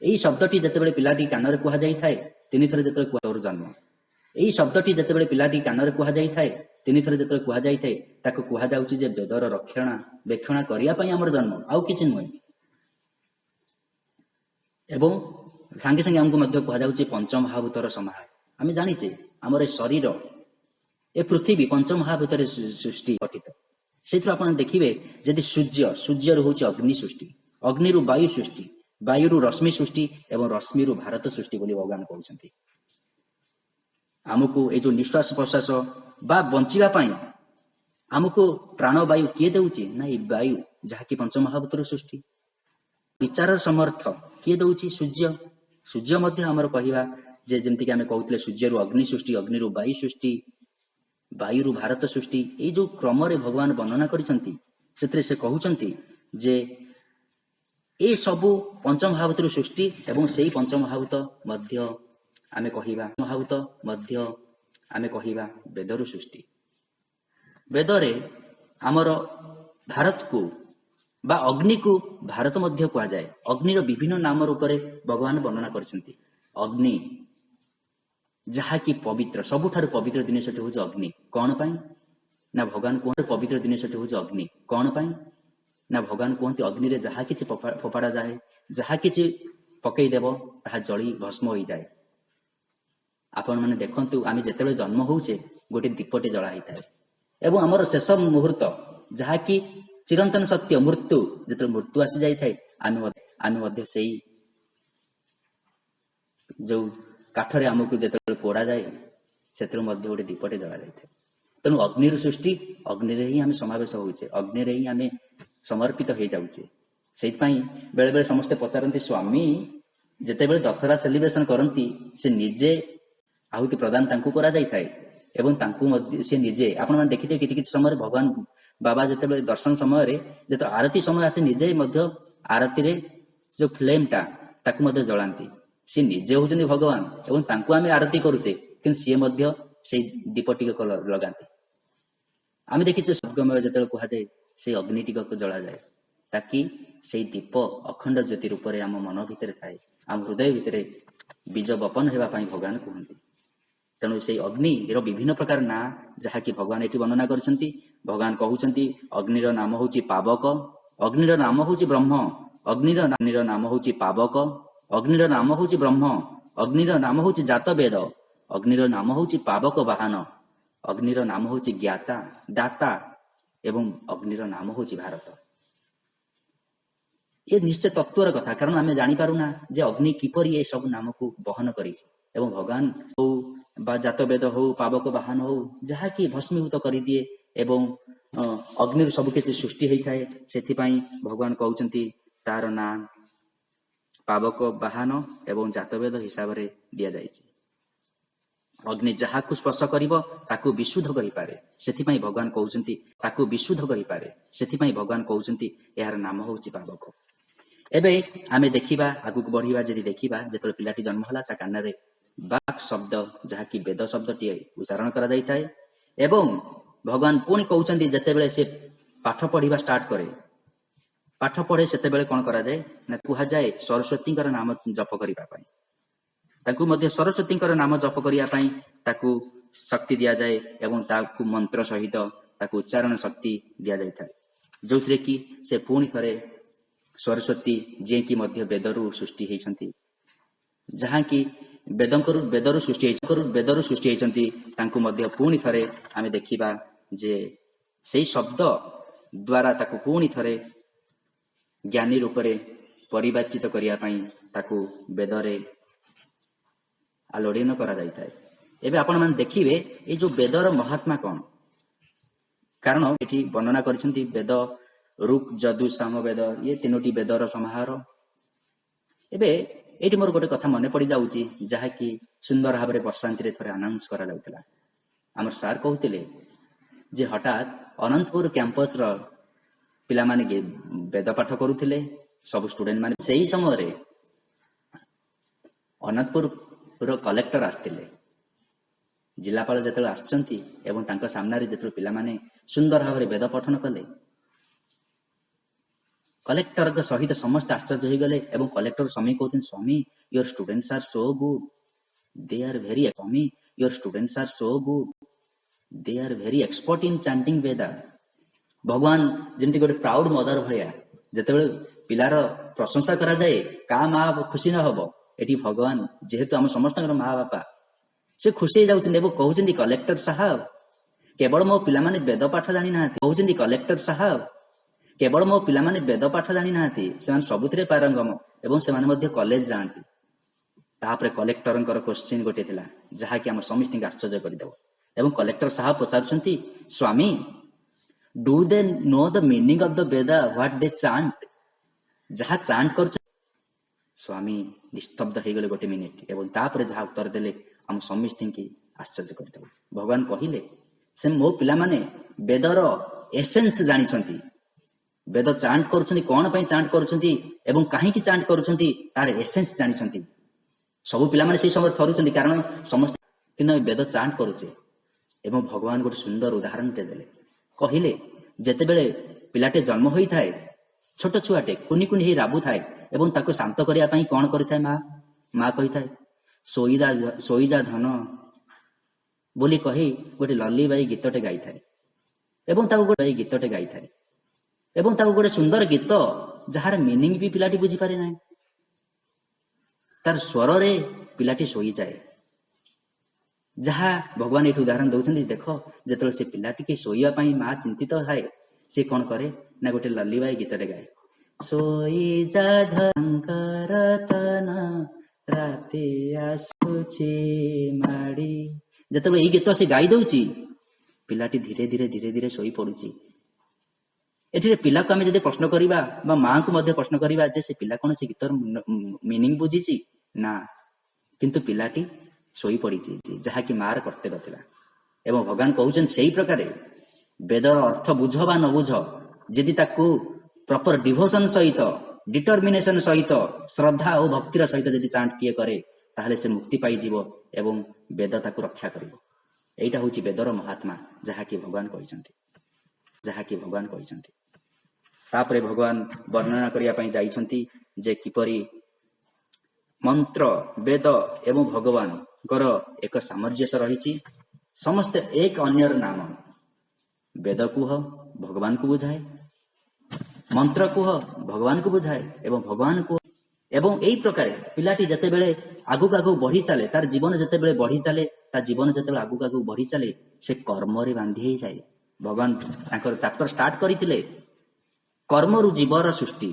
ଏଇ ଶବ୍ଦଟି ଯେତେବେଳେ ପିଲାଟି କାନରେ କୁହାଯାଇଥାଏ 3 ଥର, ଯେତେବେଳେ ତୋର ଜନ୍ମ, ଏଇ ଶବ୍ଦଟି ଯେତେବେଳେ ପିଲାଟି କାନରେ କୁହାଯାଇଥାଏ 3 ଥର ଯେତେବେଳେ କୁହାଯାଇଥାଏ, ତାକୁ କୁହାଯାଉଛି ଯେ ବେଦର ରକ୍ଷଣାବେକ୍ଷଣ କରିବା ପାଇଁ ଆମର ଜନ୍ମ, ଆଉ କିଛି ନୁହେଁ। ଏବଂ ସାଙ୍ଗେ ସାଙ୍ଗେ ଆମକୁ ମଧ୍ୟ କୁହାଯାଉଛି ପଞ୍ଚମହାଭୂତର ସମାହାର। ଆମେ ଜାଣିଛେ ଆମର ଏ ଶରୀର, ଏ ପୃଥିବୀ ପଞ୍ଚମହାଭୂତରେ ସୃଷ୍ଟି ଗଠିତ। ସେଇଥିରୁ ଆପଣ ଦେଖିବେ ଯଦି ସୂର୍ଯ୍ୟରୁ ହଉଛି ଅଗ୍ନି ସୃଷ୍ଟି, ଅଗ୍ନିରୁ ବାୟୁ ସୃଷ୍ଟି, ବାୟୁରୁ ରଶ୍ମି ସୃଷ୍ଟି ଏବଂ ରଶ୍ମିରୁ ଭାରତ ସୃଷ୍ଟି ବୋଲି ଭଗବାନ କହୁଛନ୍ତି। ଆମକୁ ଏଇ ଯୋଉ ନିଶ୍ୱାସ ପ୍ରଶ୍ୱାସ ବା ବଞ୍ଚିବା ପାଇଁ ଆମକୁ ପ୍ରାଣବାୟୁ କିଏ ଦେଉଛି ନା ଏଇ ବାୟୁ, ଯାହାକି ପଞ୍ଚମହାଭୂତରୁ ସୃଷ୍ଟି। ବିଚାରର ସମର୍ଥ କିଏ ଦଉଛି? ସୂର୍ଯ୍ୟ ମଧ୍ୟ ଆମର କହିବା ଯେ ଯେମିତିକି ଆମେ କହୁଥିଲେ ସୂର୍ଯ୍ୟରୁ ଅଗ୍ନି ସୃଷ୍ଟି, ଅଗ୍ନିରୁ ବାୟୁ ସୃଷ୍ଟି, ବାୟୁରୁ ଭାରତ ସୃଷ୍ଟି। ଏଇ ଯୋଉ କ୍ରମରେ ଭଗବାନ ବର୍ଣ୍ଣନା କରିଛନ୍ତି ସେଥିରେ ସେ କହୁଛନ୍ତି ଯେ ଏ ସବୁ ପଞ୍ଚମହାଭୂତରୁ ସୃଷ୍ଟି ଏବଂ ସେଇ ପଞ୍ଚମହାଭୂତ ମଧ୍ୟ ଆମେ କହିବା ବେଦରୁ ସୃଷ୍ଟି। ବେଦରେ ଆମର ଭାରତକୁ ବା ଅଗ୍ନିକୁ ଭାରତ ମଧ୍ୟ କୁହାଯାଏ। ଅଗ୍ନିର ବିଭିନ୍ନ ନାମ ରୂପରେ ଭଗବାନ ବର୍ଣ୍ଣନା କରିଛନ୍ତି। ଅଗ୍ନି ଯାହାକି ପବିତ୍ର, ସବୁଠାରୁ ପବିତ୍ର ଜିନିଷଟି ହଉଛି ଅଗ୍ନି। କଣ ପାଇଁ ନା ଭଗବାନ କୁହନ୍ତି ପବିତ୍ର ଜିନିଷଟି ହଉଛି ଅଗ୍ନି। କଣ ପାଇଁ ନା ଭଗବାନ କୁହନ୍ତି ଅଗ୍ନିରେ ଯାହା କିଛି ଫୋପାଡା ଯାଏ, ଯାହା କିଛି ପକେଇଦେବ ତାହା ଜଳି ଭସ୍ମ ହୋଇଯାଏ। ଆପଣ ମାନେ ଦେଖନ୍ତୁ ଆମେ ଯେତେବେଳେ ଜନ୍ମ ହଉଛେ ଗୋଟେ ଦୀପଟେ ଜଳା ହେଇଥାଏ ଏବଂ ଆମର ଶେଷ ମୁହୂର୍ତ୍ତ ଯାହାକି ଚିରନ୍ତନ ସତ୍ୟ ମୃତ୍ୟୁ, ଯେତେବେଳେ ମୃତ୍ୟୁ ଆସି ଯାଇଥାଏ ଆମେ ମଧ୍ୟ ସେଇ ଯୋଉ କାଠରେ ଆମକୁ ଯେତେବେଳେ ପୋଡାଯାଏ ସେଥିରୁ ମଧ୍ୟ ଗୋଟେ ଦୀପଟେ ଜଳା ଯାଇଥାଏ। ତେଣୁ ଅଗ୍ନିର ସୃଷ୍ଟି, ଅଗ୍ନିରେ ହିଁ ଆମେ ସମାବେଶ ହଉଛେ, ଅଗ୍ନିରେ ହିଁ ଆମେ ସମର୍ପିତ ହେଇଯାଉଛେ। ସେଇଥିପାଇଁ ବେଳେ ବେଳେ ସମସ୍ତେ ପଚାରନ୍ତି ସ୍ୱାମୀ ଯେତେବେଳେ ଦଶହରା ସେଲିବ୍ରେସନ କରନ୍ତି ସେ ନିଜେ ଆହୁତି ପ୍ରଦାନ ତାଙ୍କୁ କରାଯାଇଥାଏ ଏବଂ ତାଙ୍କୁ ମଧ୍ୟ ସେ ନିଜେ ଆପଣମାନେ ଦେଖିଥିବେ କିଛି କିଛି ସମୟରେ ଭଗବାନ ବାବା ଯେତେବେଳେ ଦର୍ଶନ ସମୟରେ ଯେତେବେଳେ ଆରତି ସମୟ ଆସେ ନିଜେ ମଧ୍ୟ ଆରତିରେ ଯୋଉ ଫ୍ଲେମଟା ତାକୁ ମଧ୍ୟ ଜଳାନ୍ତି। ସିଏ ନିଜେ ହଉଛନ୍ତି ଭଗବାନ ଏବଂ ତାଙ୍କୁ ଆମେ ଆରତି କରୁଛେ, କିନ୍ତୁ ସିଏ ମଧ୍ୟ ସେଇ ଦୀପଟିକୁ ଲଗାନ୍ତି। ଆମେ ଦେଖିଛେ ସଦ୍ଗମୟ ଯେତେବେଳେ କୁହାଯାଏ ସେଇ ଅଗ୍ନି ଟିକକୁ ଜଳାଯାଏ, ତାକି ସେଇ ଦୀପ ଅଖଣ୍ଡ ଜ୍ୟୋତି ରୂପରେ ଆମ ମନ ଭିତରେ ଥାଏ, ଆମ ହୃଦୟ ଭିତରେ ବୀଜ ବପନ ହେବା ପାଇଁ ଭଗବାନ କୁହନ୍ତି। ତେଣୁ ସେଇ ଅଗ୍ନିର ବିଭିନ୍ନ ପ୍ରକାର ନାଁ ଯାହାକି ଭଗବାନ ଏଠି ବର୍ଣ୍ଣନା କରିଛନ୍ତି। ଭଗବାନ କହୁଛନ୍ତି ଅଗ୍ନିର ନାମ ହଉଛି ପାବକ, ଅଗ୍ନିର ନାମ ହଉଛି ବ୍ରହ୍ମ, ଅଗ୍ନିର ନାମ ହଉଛି ପାବକ, ଅଗ୍ନିର ନାମ ହଉଛି ବ୍ରହ୍ମ, ଅଗ୍ନିର ନାମ ହଉଛି ଜାତବେଦ, ଅଗ୍ନିର ନାମ ହଉଛି ପାବକ ବାହନ, ଅଗ୍ନିର ନାମ ହଉଛି ଜ୍ଞାତା ଦାତା ଏବଂ ଅଗ୍ନିର ନାମ ହଉଛି ଭାରତ। ଏ ନିଶ୍ଚୟ ତତ୍ଵର କଥା, କାରଣ ଆମେ ଜାଣିପାରୁନା ଯେ ଅଗ୍ନି କିପରି ଏ ସବୁ ନାମକୁ ବହନ କରିଛି ଏବଂ ଭଗବାନ ହଉ ବା ଜାତବେଦ ହଉ ପାବକ ବାହନ ହଉ ଯାହାକି ଭସ୍ମୀଭୂତ କରିଦିଏ ଏବଂ ଅଗ୍ନିରୁ ସବୁ କିଛି ସୃଷ୍ଟି ହେଇଥାଏ। ସେଥିପାଇଁ ଭଗବାନ କହୁଛନ୍ତି ତାର ନାଁ ପାବକ ବାହନ ଏବଂ ଜାତବେଦ ହିସାବରେ ଦିଆଯାଇଛି। ଅଗ୍ନି ଯାହାକୁ ସ୍ପର୍ଶ କରିବ ତାକୁ ବିଶୁଦ୍ଧ କରିପାରେ, ସେଥିପାଇଁ ଭଗବାନ କହୁଛନ୍ତି ତାକୁ ବିଶୁଦ୍ଧ କରିପାରେ, ସେଥିପାଇଁ ଭଗବାନ କହୁଛନ୍ତି ଏହାର ନାମ ହଉଛି ପାବକ। ଏବେ ଆମେ ଦେଖିବା ଆଗକୁ ବଢିବା, ଯଦି ଦେଖିବା ଯେତେବେଳେ ପିଲାଟି ଜନ୍ମ ହେଲା ତା କାନରେ ବାକ୍ ଶବ୍ଦ ଯାହାକି ବେଦ ଶବ୍ଦଟିଏ ଉଚ୍ଚାରଣ କରାଯାଇଥାଏ ଏବଂ ଭଗବାନ ପୁଣି କହୁଛନ୍ତି ଯେତେବେଳେ ସେ ପାଠ ପଢିବା ଷ୍ଟାର୍ଟ କରେ, ପାଠ ପଢେ ସେତେବେଳେ କଣ କରାଯାଏ ନା କୁହାଯାଏ ସରସ୍ୱତୀଙ୍କର ନାମ ଜପ କରିବା ପାଇଁ, ତାକୁ ମଧ୍ୟ ସରସ୍ୱତୀଙ୍କର ନାମ ଜପ କରିବା ପାଇଁ ତାକୁ ଶକ୍ତି ଦିଆଯାଏ ଏବଂ ତାକୁ ମନ୍ତ୍ର ସହିତ ତାକୁ ଉଚ୍ଚାରଣ ଶକ୍ତି ଦିଆଯାଇଥାଏ, ଯୋଉଥିରେ କି ସେ ପୁଣି ଥରେ ସରସ୍ୱତୀ ଯିଏକି ମଧ୍ୟ ବେଦରୁ ସୃଷ୍ଟି ହେଇଛନ୍ତି, ଯାହାକି ବେଦରୁ ସୃଷ୍ଟି ହେଇଛନ୍ତି, ତାଙ୍କୁ ମଧ୍ୟ ପୁଣି ଥରେ ଆମେ ଦେଖିବା ଯେ ସେଇ ଶବ୍ଦ ଦ୍ୱାରା ତାକୁ ପୁଣି ଥରେ ଜ୍ଞାନୀ ରୂପରେ ପରିବାଚିତ କରିବା ପାଇଁ ତାକୁ ବେଦରେ ଆଲୋଡ଼ନ କରାଯାଇଥାଏ। ଏବେ ଆପଣମାନେ ଦେଖିବେ ଏଇ ଯୋଉ ବେଦର ମହାତ୍ମା କଣ, କାରଣ ଏଠି ବର୍ଣ୍ଣନା କରିଛନ୍ତି ବେଦ ଋକ୍ ଯଜୁ ସାମ ବେଦ, ଇଏ ତିନୋଟି ବେଦର ସମାହାର। ଏବେ ଏଇଠି ମୋର ଗୋଟେ କଥା ମନେ ପଡିଯାଉଛି ଯାହାକି ସୁନ୍ଦର ଭାବରେ ବର୍ଷାନ୍ତିରେ ଥରେ ଆନାଉନ୍ସ କରାଯାଉଥିଲା। ଆମର ସାର୍ କହୁଥିଲେ ଯେ ହଠାତ୍ ଅନନ୍ତପୁର କ୍ୟାମ୍ପସର ପିଲାମାନେ ବେଦ ପାଠ କରୁଥିଲେ, ସବୁ ଷ୍ଟୁଡେଣ୍ଟ ମାନେ। ସେଇ ସମୟରେ ଅନନ୍ତପୁରର କଲେକ୍ଟର ଆସିଥିଲେ, ଜିଲ୍ଲାପାଳ ଯେତେବେଳେ ଆସିଛନ୍ତି ଏବଂ ତାଙ୍କ ସାମ୍ନାରେ ଯେତେବେଳେ ପିଲାମାନେ ସୁନ୍ଦର ଭାବରେ ବେଦ ପଠନ କଲେ, କଲେକ୍ଟରଙ୍କ ସହିତ ସମସ୍ତେ ଆଶ୍ଚର୍ଯ୍ୟ ହୋଇଗଲେ ଏବଂ କଲେକ୍ଟର ସ୍ୱାମୀ କହୁଛନ୍ତି Swami your students are so good, they are very Swami your students are so good, they are very expert in chanting Veda. ଭଗବାନ ଯେମିତି ଗୋଟେ ପ୍ରାଉଡ ମଦର ଭଳିଆ, ଯେତେବେଳେ ପିଲାର ପ୍ରଶଂସା କରାଯାଏ କାହା ମା ଖୁସି ନ ହବ, ଏଠି ଭଗବାନ ଯେହେତୁ ଆମ ସମସ୍ତଙ୍କର ମା ବାପା, ସେ ଖୁସି ହେଇଯାଉଛନ୍ତି ଏବଂ କହୁଛନ୍ତି କଲେକ୍ଟର ସାହେବ କେବଳ ମୋ ପିଲାମାନେ ବେଦ ପାଠ ଜାଣିନାହାନ୍ତି, କହୁଛନ୍ତି କଲେକ୍ଟର ସାହେବ କେବଳ ମୋ ପିଲାମାନେ ବେଦ ପାଠ ଜାଣିନାହାନ୍ତି, ସେମାନେ ସବୁଥିରେ ପାରଙ୍ଗମ ଏବଂ ସେମାନେ ମଧ୍ୟ କଲେଜ ଯାଆନ୍ତି। ତାପରେ କଲେକ୍ଟରଙ୍କର କୋଶ୍ଚିନ୍ ଗୋଟେ ଥିଲା ଯାହାକି ଆମ ସମସ୍ତଙ୍କୁ ଆଶ୍ଚର୍ଯ୍ୟ କରିଦେବ ଏବଂ କଲେକ୍ଟର ସାହେବ ପଚାରୁଛନ୍ତି Swami do they know the meaning of the Veda what they chant, ଯାହା ଚାଣ୍ଟ କରୁଛନ୍ତି। ସ୍ୱାମୀ ନିସ୍ତବ୍ଧ ହେଇଗଲେ ଗୋଟେ ମିନିଟ ଏବଂ ତାପରେ ଯାହା ଉତ୍ତର ଦେଲେ ଆମ ସମସ୍ତଙ୍କୁ ଆଶ୍ଚର୍ଯ୍ୟ କରିଦେବ। ଭଗବାନ କହିଲେ ସେ ମୋ ପିଲାମାନେ ବେଦର ଏସେନ୍ସ ଜାଣିଛନ୍ତି, ବେଦ ଚାଣ୍ଟ କରୁଛନ୍ତି କଣ ପାଇଁ ଚାଣ୍ଟ କରୁଛନ୍ତି ଏବଂ କାହିଁକି ଚାଣ୍ଟ କରୁଛନ୍ତି ତାର ଏସେନ୍ସ ଜାଣିଛନ୍ତି। ସବୁ ପିଲାମାନେ ସେଇ ସମୟରେ ଥରୁଛନ୍ତି କାରଣ ସମସ୍ତେ, କିନ୍ତୁ ଆମେ ବେଦ ଚାଣ୍ଟ କରୁଛେ। ଏବଂ ଭଗବାନ ଗୋଟେ ସୁନ୍ଦର ଉଦାହରଣଟେ ଦେଲେ, କହିଲେ ଯେତେବେଳେ ପିଲାଟେ ଜନ୍ମ ହୋଇଥାଏ, ଛୋଟ ଛୁଆଟେ କୁନି କୁନି ହେଇ ରାବୁଥାଏ ଏବଂ ତାକୁ ଶାନ୍ତ କରିବା ପାଇଁ କଣ କରିଥାଏ ମା କହିଥାଏ ଶୋଇଯା ଧନ ବୋଲି କହି ଗୋଟେ ଲଲିବାଇ ଗୀତଟେ ଗାଇଥାଏ ଏବଂ ତାକୁ ଗୋଟେ ସୁନ୍ଦର ଗୀତ ଯାହାର ମିନିଂ ବି ପିଲାଟି ବୁଝିପାରେ ନାହିଁ, ତାର ସ୍ୱରରେ ପିଲାଟି ଶୋଇଯାଏ। ଯାହା ଭଗବାନ ଏଠି ଉଦାହରଣ ଦଉଛନ୍ତି, ଦେଖ ଯେତେବେଳେ ସେ ପିଲାଟିକି ଶୋଇବା ପାଇଁ ମା ଚିନ୍ତିତ ଥାଏ, ସେ କଣ କରେ ନା ଗୋଟେ ଲଲିବାଇ ଗୀତଟେ ଗାଏ, ଶୋଇଯା ଧଙ୍କର ତନ ରାତି ଆସୁଛି ମାଡ଼ି। ଯେତେବେଳେ ଏଇ ଗୀତ ସେ ଗାଇ ଦଉଛି, ପିଲାଟି ଧୀରେ ଧୀରେ ଶୋଇ ପଡୁଛି। ଏଠିରେ ପିଲାକୁ ଆମେ ଯଦି ପ୍ରଶ୍ନ କରିବା ବା ମାଙ୍କୁ ମଧ୍ୟ ପ୍ରଶ୍ନ କରିବା ଯେ ସେ ପିଲା କଣ ସେ ଗୀତର ମିନିଂ ବୁଝିଛି ନା, କିନ୍ତୁ ପିଲାଟି ଶୋଇପଡ଼ିଛି, ଯାହାକି ମାର କର୍ତ୍ତବ୍ୟ ଥିଲା। ଏବଂ ଭଗବାନ କହୁଛନ୍ତି ସେଇ ପ୍ରକାରେ ବେଦର ଅର୍ଥ ବୁଝ ବା ନ ବୁଝ, ଯଦି ତାକୁ ପ୍ରପର ଡିଭୋସନ ସହିତ, ଡିଟରମିନେସନ ସହିତ, ଶ୍ରଦ୍ଧା ଓ ଭକ୍ତିର ସହିତ ଯଦି ଚାଣ୍ଟ କିଏ କରେ, ତାହେଲେ ସେ ମୁକ୍ତି ପାଇଯିବ ଏବଂ ବେଦ ତାକୁ ରକ୍ଷା କରିବ। ଏଇଟା ହେଉଛି ବେଦର ମହାତ୍ମା, ଯାହାକି ଭଗବାନ କହିଛନ୍ତି, ଯାହାକି ଭଗବାନ କହିଛନ୍ତି। ତାପରେ ଭଗବାନ ବର୍ଣ୍ଣନା କରିବା ପାଇଁ ଯାଇଛନ୍ତି ଯେ କିପରି ମନ୍ତ୍ର, ବେଦ ଏବଂ ଭଗବାନଙ୍କର ଏକ ସାମଞ୍ଜସ୍ୟ ରହିଛି। ସମସ୍ତେ ଏକ ଅନ୍ୟର ନାମ। ବେଦ କୁହ ଭଗବାନଙ୍କୁ ବୁଝାଏ, ମନ୍ତ୍ର କୁହ ଭଗବାନଙ୍କୁ ବୁଝାଏ ଏବଂ ଭଗବାନ କୁହ। ଏବଂ ଏଇ ପ୍ରକାରେ ପିଲାଟି ଯେତେବେଳେ ଆଗକୁ ଆଗକୁ ବଢି ଚାଲେ, ତାର ଜୀବନ ଯେତେବେଳେ ବଢି ଚାଲେ, ତା ଜୀବନ ଯେତେବେଳେ ଆଗକୁ ଆଗକୁ ବଢି ଚାଲେ, ସେ କର୍ମରେ ବାନ୍ଧି ହେଇଯାଏ। ଭଗବାନ ତାଙ୍କର ଚାପ୍ଟର ଷ୍ଟାର୍ଟ କରିଥିଲେ କର୍ମରୁ ଜୀବର ସୃଷ୍ଟି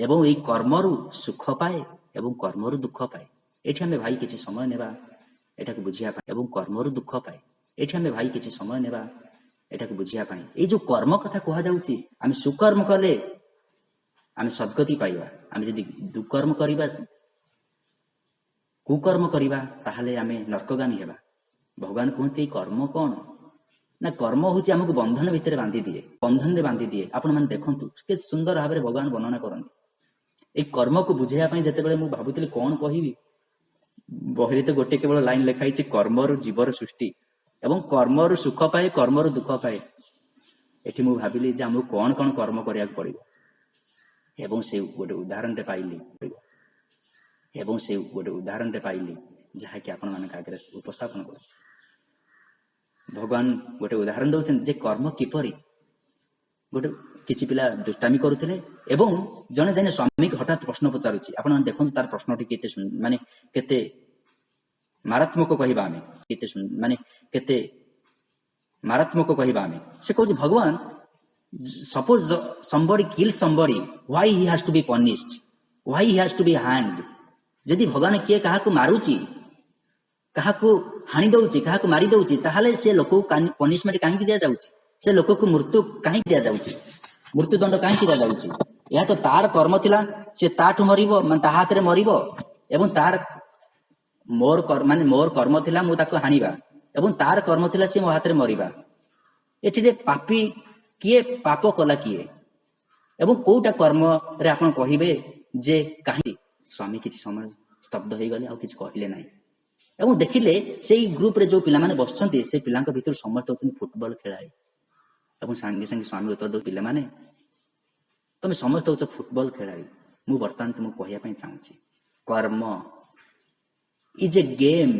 ଏବଂ ଏଇ କର୍ମରୁ ସୁଖ ପାଏ ଏବଂ କର୍ମରୁ ଦୁଃଖ ପାଏ। ଏଠି ଆମେ ଭାଇ କିଛି ସମୟ ନେବା ଏଟାକୁ ବୁଝିବା ପାଇଁ। ଏବଂ କର୍ମରୁ ଦୁଃଖ ପାଏ, ଏଠି ଆମେ ଭାଇ କିଛି ସମୟ ନେବା ଏଟାକୁ ବୁଝିବା ପାଇଁ। ଏଇ ଯୋଉ କର୍ମ କଥା କୁହାଯାଉଛି, ଆମେ ସୁକର୍ମ କଲେ ଆମେ ସଦ୍ଗତି ପାଇବା, ଆମେ ଯଦି ଦୁକର୍ମ କରିବା, କୁକର୍ମ କରିବା, ତାହେଲେ ଆମେ ନର୍କଗାମୀ ହେବା। ଭଗବାନ କୁହନ୍ତି ଏଇ କର୍ମ କଣ ନା, କର୍ମ ହଉଛି ଆମକୁ ବନ୍ଧନ ଭିତରେ ବାନ୍ଧି ଦିଏ, ବନ୍ଧନରେ ବାନ୍ଧି ଦିଏ। ଆପଣମାନେ ଦେଖନ୍ତୁ କେତେ ସୁନ୍ଦର ଭାବରେ ଭଗବାନ ବର୍ଣ୍ଣନା କରନ୍ତି। ଏଇ କର୍ମକୁ ବୁଝେଇବା ପାଇଁ ଯେତେବେଳେ ମୁଁ ଭାବୁଥିଲି କଣ କହିବି, ବହିରେ ତ ଗୋଟେ କେବଳ ଲାଇନ ଲେଖା ହେଇଛି କର୍ମରୁ ଜୀବର ସୃଷ୍ଟି ଏବଂ କର୍ମରୁ ସୁଖ ପାଏ, କର୍ମରୁ ଦୁଃଖ ପାଏ। ଏଠି ମୁଁ ଭାବିଲି ଯେ ଆମକୁ କଣ କଣ କର୍ମ କରିବାକୁ ପଡିବ ଏବଂ ସେ ଗୋଟେ ଉଦାହରଣଟେ ପାଇଲି ଏବଂ ସେ ଗୋଟେ ଉଦାହରଣଟେ ପାଇଲି ଯାହାକି ଆପଣମାନଙ୍କ ଆଗରେ ଉପସ୍ଥାପନ କରୁଛି। ଭଗବାନ ଗୋଟେ ଉଦାହରଣ ଦଉଛନ୍ତି ଯେ କର୍ମ କିପରି। ଗୋଟେ କିଛି ପିଲା ଦୁଷ୍ଟାମି କରୁଥିଲେ ଏବଂ ଜଣେ ଜଣେ ସ୍ୱାମୀକି ହଠାତ୍ ପ୍ରଶ୍ନ ପଚାରୁଛି। ଆପଣମାନେ ଦେଖନ୍ତୁ ତାର ପ୍ରଶ୍ନଟି କେତେ ମାନେ କେତେ ମାରାତ୍ମକ କହିବା ଆମେ, କେତେ ମାରାତ୍ମକ କହିବା ଆମେ। ସେ କହୁଛି ଭଗବାନ, suppose somebody kills somebody, why he has to be punished, why he has to be hanged। ଯଦି ଭଗବାନ କିଏ କାହାକୁ ମାରୁଛି, କାହାକୁ ହାଣି ଦଉଛି, କାହାକୁ ମାରି ଦଉଛି, ତାହେଲେ ସେ ଲୋକକୁ ପନିଶମେଣ୍ଟ କାହିଁକି ଦିଆଯାଉଛି, ସେ ଲୋକକୁ ମୃତ୍ୟୁ କାହିଁକି ଦିଆଯାଉଛି, ମୃତ୍ୟୁଦଣ୍ଡ କାହିଁକି ଦିଆଯାଉଛି। ଏହା ତ ତାର କର୍ମ ଥିଲା, ସେ ତାଠୁ ମରିବ, ମାନେ ତା ହାତରେ ମରିବ ଏବଂ ତାର ମୋର କର୍ମ ଥିଲା ମୁଁ ତାକୁ ହାଣିବା ଏବଂ ତାର କର୍ମ ଥିଲା ସେ ମୋ ହାତରେ ମରିବା। ଏଠିରେ ପାପୀ କିଏ, ପାପ କଲା କିଏ ଏବଂ କୋଉଟା କର୍ମରେ ଆପଣ କହିବେ ଯେ କାହିଁକି। ସ୍ୱାମୀ କିଛି ସମୟ ସ୍ତବ୍ଧ ହେଇଗଲେ, ଆଉ କିଛି କହିଲେ ନାହିଁ ଏବଂ ଦେଖିଲେ ସେଇ ଗ୍ରୁପରେ ଯୋଉ ପିଲାମାନେ ବସିଛନ୍ତି, ସେ ପିଲାଙ୍କ ଭିତରୁ ସମସ୍ତେ ହଉଛନ୍ତି ଫୁଟବଲ ଖେଳାଳି। ଏବଂ ସାଙ୍ଗେ ସାଙ୍ଗେ ସ୍ୱାମୀ ଉତ୍ତର ଦଉ, ପିଲାମାନେ ତମେ ସମସ୍ତେ ହଉଛ ଫୁଟବଲ ଖେଳାଳି। ମୁଁ ବର୍ତ୍ତମାନ ତୁମକୁ କହିବା ପାଇଁ ଚାହୁଁଛି କର୍ମ ଇଜ ଏ ଗେମ୍।